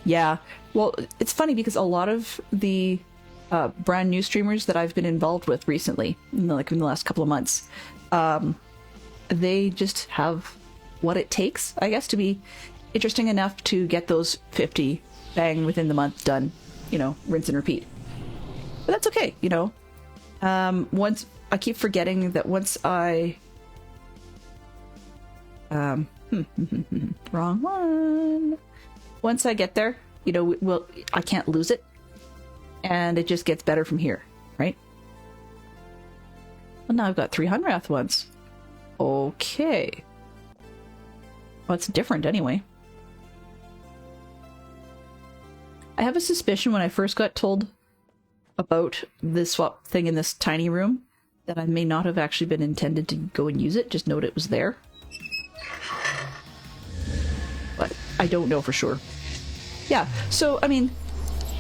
Yeah, well, it's funny because a lot of the brand new streamers that I've been involved with recently, like in the last couple of months, they just have what it takes, I guess, to be interesting enough to get those 50 bang within the month done, you know, rinse and repeat. But that's okay, you know. Once I keep forgetting that once I wrong one. Once I get there, you know, I can't lose it, and it just gets better from here, right? Well, now I've got 3 Hunrath ones. Okay. Well, it's different anyway. I have a suspicion when I first got told about this swap thing in this tiny room that I may not have actually been intended to go and use it, just note it was there. But I don't know for sure. Yeah, so, I mean,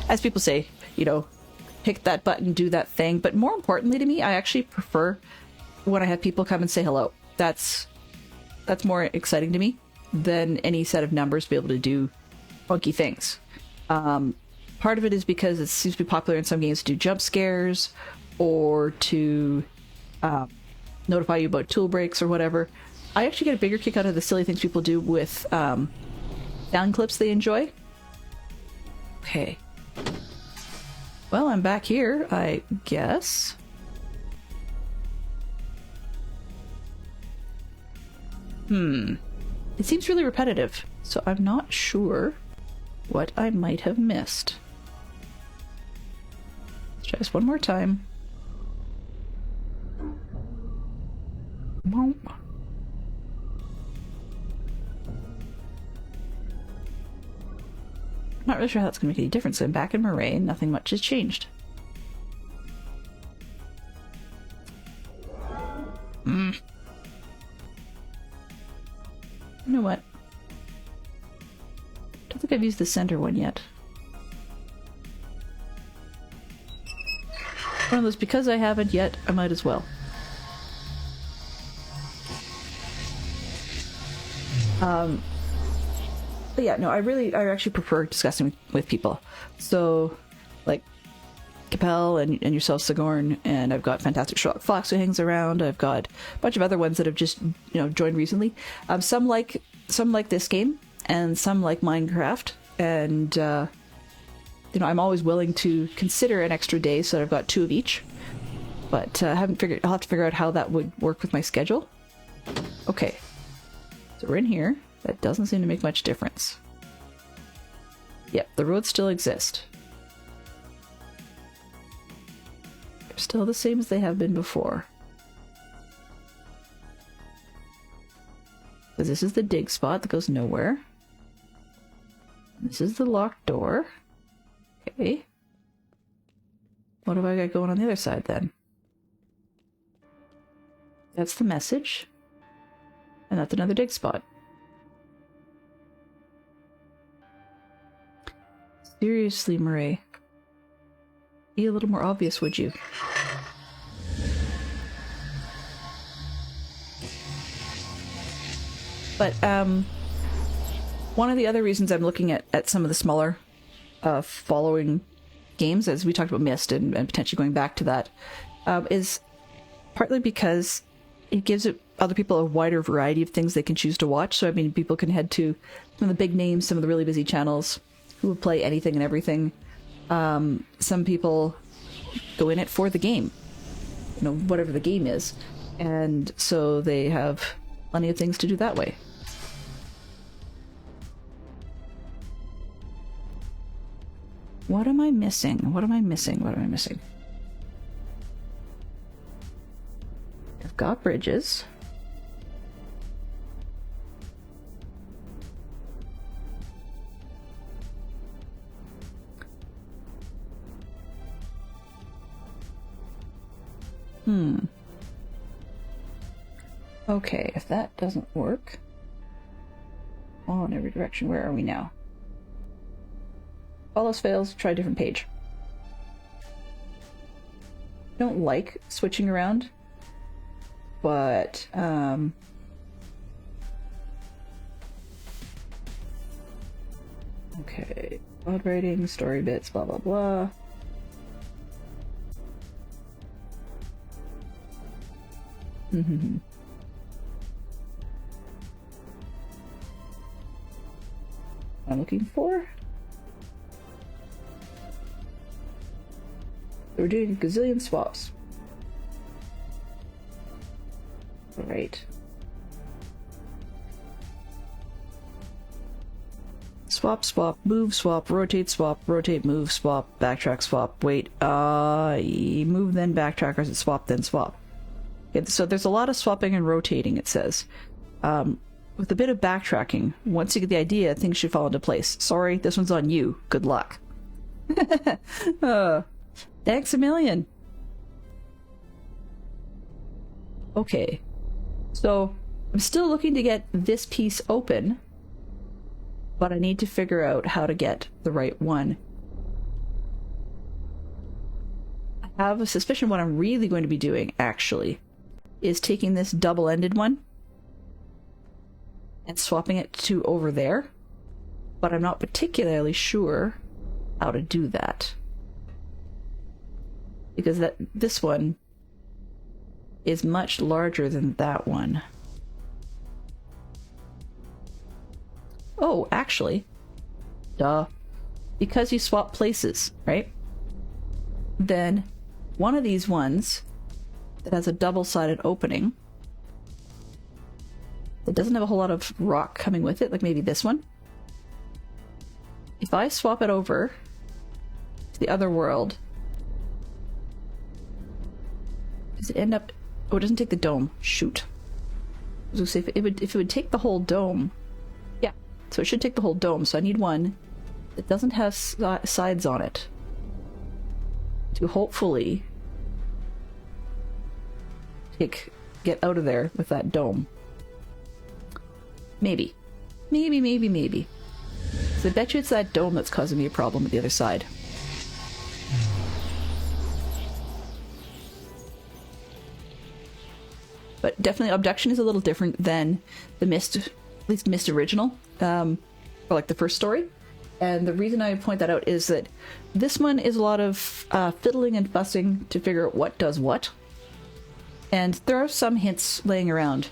as people say, you know, hit that button, do that thing, but more importantly to me, I actually prefer when I have people come and say hello. That's more exciting to me than any set of numbers to be able to do funky things. Part of it is because it seems to be popular in some games to do jump scares or to notify you about tool breaks or whatever. I actually get a bigger kick out of the silly things people do with sound clips they enjoy. Okay. Well, I'm back here, I guess. It seems really repetitive, so I'm not sure what I might have missed. Let's try this one more time. I'm not really sure how that's going to make any difference. I'm back in Maray and nothing much has changed. You know what? Don't think I've used the center one yet. One of those, because I haven't yet, I might as well. But yeah, no, I actually prefer discussing with people. So, like, Kaptar and yourself, Sigourn, and I've got Fantastic Sherlock Fox who hangs around. I've got a bunch of other ones that have just, you know, joined recently. Some like this game, and some like Minecraft, and you know, I'm always willing to consider an extra day, so I've got 2 of each. but I haven't figured. I'll have to figure out how that would work with my schedule. Okay, so we're in here. That doesn't seem to make much difference. Yep, the roads still exist. They're still the same as they have been before. So this is the dig spot that goes nowhere. This is the locked door. Okay. What have I got going on the other side then? That's the message. And that's another dig spot. Seriously, Maray. Be a little more obvious, would you? But, one of the other reasons I'm looking at some of the smaller following games, as we talked about Myst and potentially going back to that, is partly because it gives other people a wider variety of things they can choose to watch. So, I mean, people can head to some of the big names, some of the really busy channels who will play anything and everything. Some people go in it for the game, you know, whatever the game is. And so they have plenty of things to do that way. What am I missing? What am I missing? What am I missing? I've got bridges. Okay, if that doesn't work... all in every direction, where are we now? All else fails, try a different page. Don't like switching around, but okay, odd writing, story bits, blah blah blah. I'm looking for. We're doing a gazillion swaps. Right. Swap, swap, move, swap, rotate, move, swap, backtrack, swap, wait, move, then backtrack, or is it swap, then swap? Okay, so there's a lot of swapping and rotating, it says. With a bit of backtracking, once you get the idea, things should fall into place. Sorry, this one's on you. Good luck. Thanks a million. Okay. So, I'm still looking to get this piece open, but I need to figure out how to get the right one. I have a suspicion what I'm really going to be doing, actually, is taking this double-ended one and swapping it to over there, but I'm not particularly sure how to do that. Because this one is much larger than that one. Oh, actually, duh. Because you swap places, right? Then one of these ones that has a double-sided opening, it doesn't have a whole lot of rock coming with it, like maybe this one. If I swap it over to the other world, does it end up... oh, it doesn't take the dome. Shoot. I was gonna say, if it would take the whole dome... yeah, so it should take the whole dome, so I need one that doesn't have sides on it to hopefully get out of there with that dome. Maybe. Maybe. So I bet you it's that dome that's causing me a problem at the other side. But definitely Obduction is a little different than the Myst, at least Myst original, or like the first story. And the reason I point that out is that this one is a lot of fiddling and fussing to figure out what does what. And there are some hints laying around,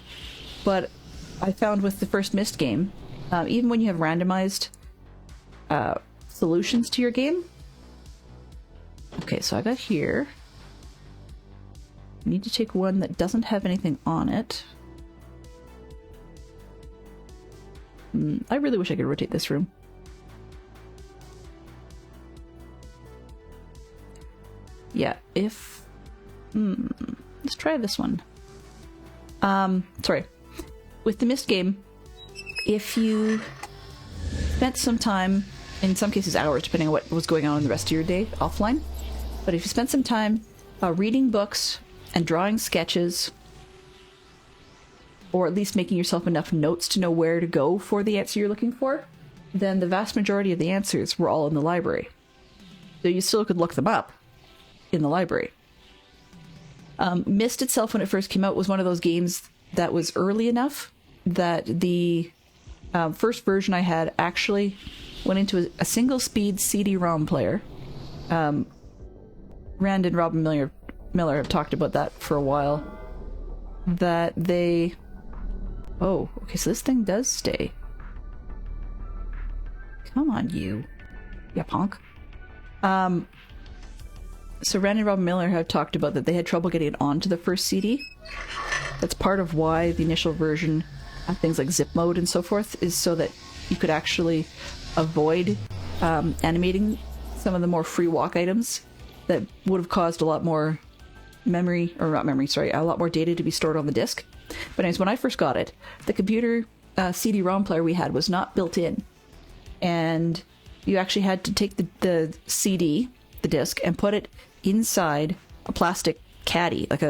but I found with the first Myst game, even when you have randomized solutions to your game. Okay, so I got here. need to take one that doesn't have anything on it. I really wish I could rotate this room. Yeah, if... let's try this one. Sorry. With the Mist game, if you spent some time, in some cases hours, depending on what was going on in the rest of your day offline, but if you spent some time reading books and drawing sketches, or at least making yourself enough notes to know where to go for the answer you're looking for, then the vast majority of the answers were all in the library. So you still could look them up in the library. Myst itself, when it first came out, was one of those games that was early enough that the first version I had actually went into a single-speed CD-ROM player. Rand and Robin Miller have talked about that for a while. That they... Oh, okay, so this thing does stay. Come on, you punk. So Rand and Robin Miller have talked about that they had trouble getting it onto the first CD. That's part of why the initial version had things like zip mode and so forth, is so that you could actually avoid animating some of the more free walk items that would have caused a lot more a lot more data to be stored on the disc. But anyways, when I first got it, the computer CD-ROM player we had was not built in. And you actually had to take the CD, the disc, and put it inside a plastic caddy, it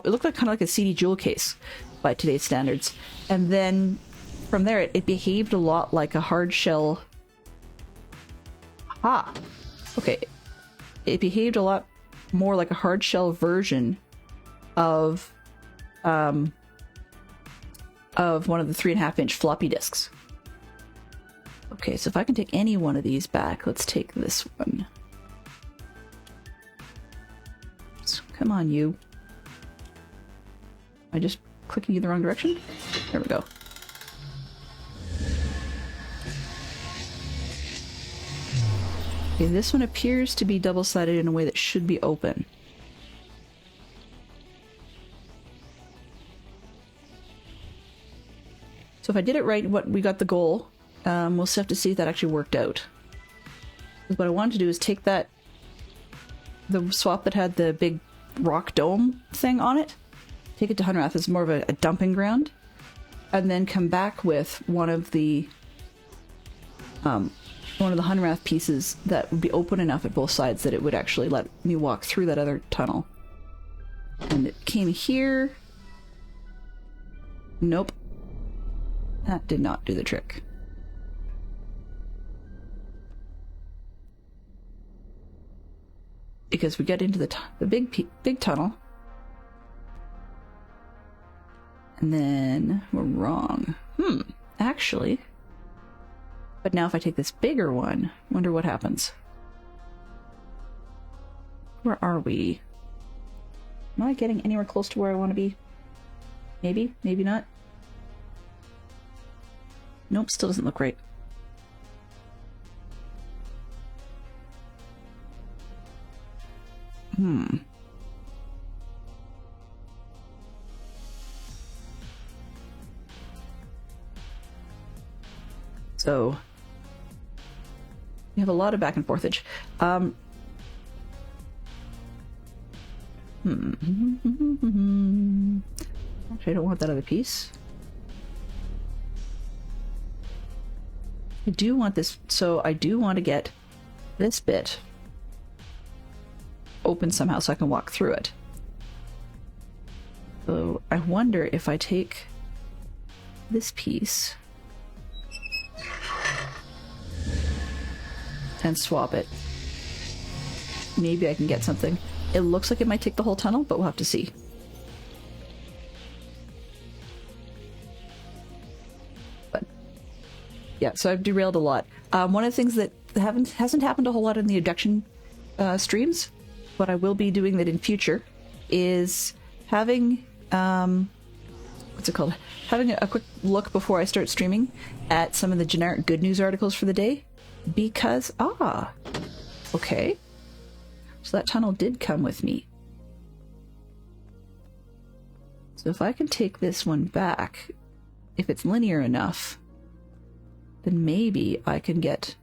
looked like kind of like a CD jewel case by today's standards. And then from there, it behaved a lot like a hard shell. Okay. It behaved a lot more like a hard shell version of one of the 3.5-inch floppy disks. Okay, so if I can take any one of these back, let's take this one. Come on, you. Am I just clicking you the wrong direction? There we go. Okay, this one appears to be double-sided in a way that should be open. So if I did it right, we got the goal. We'll still have to see if that actually worked out. What I wanted to do is take the swap that had the big rock dome thing on it, take it to Hunrath as more of a dumping ground, and then come back with one of the Hunrath pieces that would be open enough at both sides that it would actually let me walk through that other tunnel. And it came here. Nope. That did not do the trick. Because we get into the big tunnel. And then we're wrong. Actually. But now if I take this bigger one, wonder what happens. Where are we? Am I getting anywhere close to where I want to be? Maybe, maybe not. Nope, still doesn't look right. So we have a lot of back and forthage. Actually, I don't want that other piece. I do want this, so I do want to get this bit open somehow so I can walk through it. So I wonder if I take this piece and swap it. Maybe I can get something. It looks like it might take the whole tunnel, but we'll have to see. But yeah, so I've derailed a lot. One of the things that hasn't happened a whole lot in the Obduction streams, but I will be doing that in future, is having what's it called? Having a quick look before I start streaming at some of the generic good news articles for the day. Because, okay. So that tunnel did come with me. So if I can take this one back, if it's linear enough, then maybe I can get...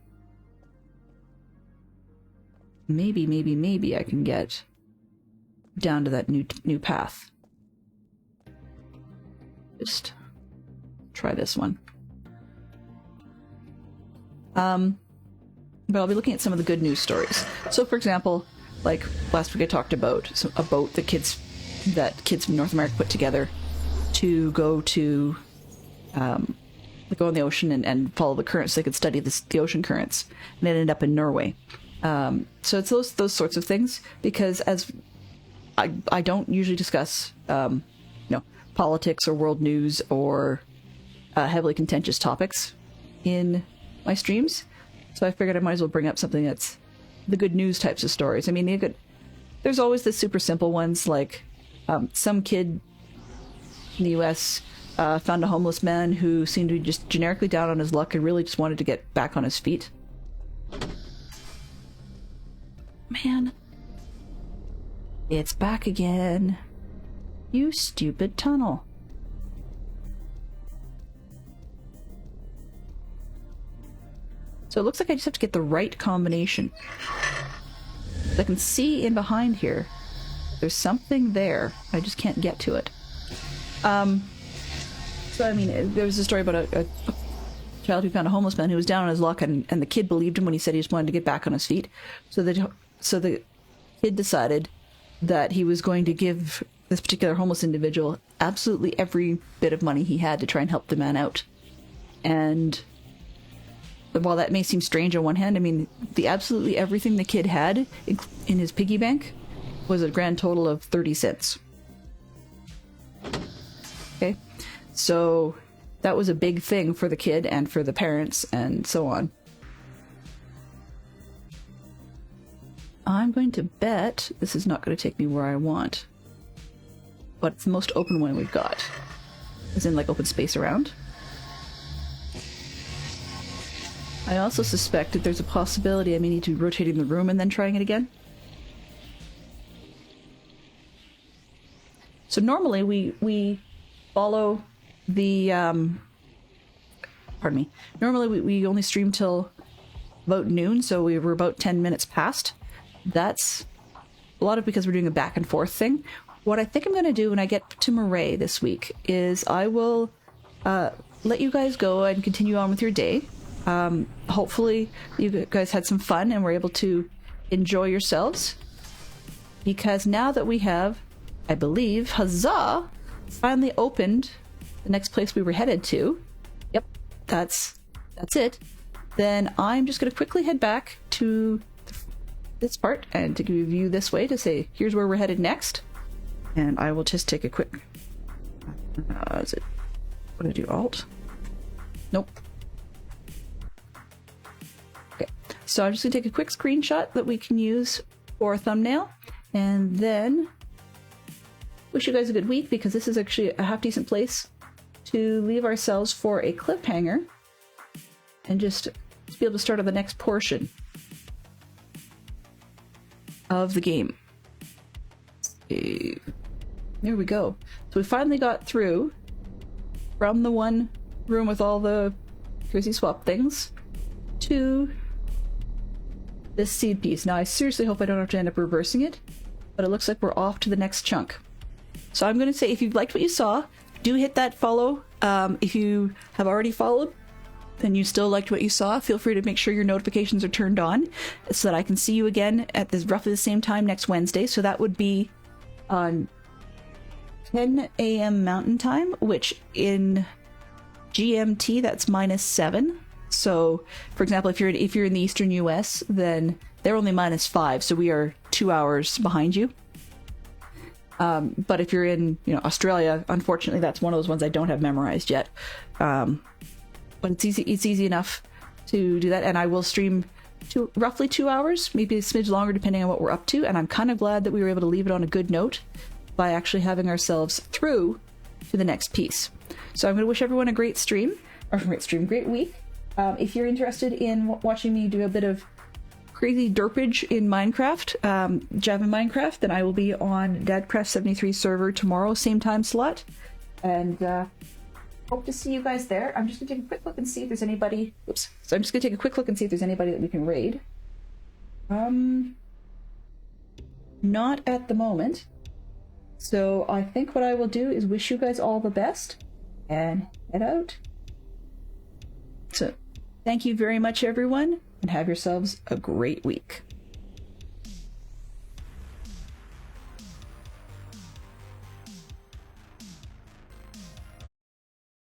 Maybe I can get down to that new path. Just try this one. But I'll be looking at some of the good news stories. So, for example, like last week I talked about a boat that kids from North America put together to go to go in the ocean and follow the currents so they could study the ocean currents, and it ended up in Norway. So it's those sorts of things, because as I don't usually discuss politics or world news or heavily contentious topics in my streams, so I figured I might as well bring up something that's the good news types of stories. I mean, there's always the super simple ones, like some kid in the US found a homeless man who seemed to be just generically down on his luck and really just wanted to get back on his feet. Man. It's back again. You stupid tunnel. So it looks like I just have to get the right combination. I can see in behind here, there's something there. I just can't get to it. So I mean, there was a story about a child who found a homeless man who was down on his luck, and the kid believed him when he said he just wanted to get back on his feet. So the kid decided that he was going to give this particular homeless individual absolutely every bit of money he had to try and help the man out. And while that may seem strange on one hand, I mean, the absolutely everything the kid had in his piggy bank was a grand total of 30 cents. Okay? So that was a big thing for the kid and for the parents and so on. I'm going to bet this is not going to take me where I want. But it's the most open one we've got. As in, like, open space around. I also suspect that there's a possibility I may need to be rotating the room and then trying it again. So normally we follow the... pardon me. Normally we only stream till about noon, so we were about 10 minutes past. That's a lot of because we're doing a back and forth thing. What I think I'm going to do when I get to Maray this week is I will let you guys go and continue on with your day. Hopefully you guys had some fun and were able to enjoy yourselves. Because now that we have, I believe, huzzah, finally opened the next place we were headed to. Yep, that's it. Then I'm just going to quickly head back to this part and to give you a view this way to say, here's where we're headed next. And I will just take a quick... is it... What did I do? Alt? Nope. Okay. So I'm just going to take a quick screenshot that we can use for a thumbnail. And then... wish you guys a good week, because this is actually a half-decent place to leave ourselves for a cliffhanger. And just to be able to start on the next portion of the game. There we go. So we finally got through from the one room with all the crazy swap things to this seed piece. Now I seriously hope I don't have to end up reversing it, but it looks like we're off to the next chunk. So I'm going to say, if you liked what you saw, do hit that follow. If you have already followed and you still liked what you saw, feel free to make sure your notifications are turned on so that I can see you again at this roughly the same time next Wednesday. So that would be on 10 a.m. Mountain Time, which in GMT that's -7. So, for example, if you're in the Eastern US, then they're only -5, so we are 2 hours behind you. But if you're in, Australia, unfortunately, that's one of those ones I don't have memorized yet. But it's easy enough to do that, and I will stream roughly 2 hours, maybe a smidge longer depending on what we're up to, and I'm kind of glad that we were able to leave it on a good note by actually having ourselves through to the next piece. So I'm going to wish everyone a great stream, great week. If you're interested in watching me do a bit of crazy derpage in Minecraft, Java Minecraft, then I will be on Dadcraft73 server tomorrow, same time slot. And hope to see you guys there. I'm just gonna take a quick look and see if there's anybody. Oops. So I'm just gonna take a quick look and see if there's anybody that we can raid. Not at the moment. So I think what I will do is wish you guys all the best and head out. So thank you very much, everyone, and have yourselves a great week.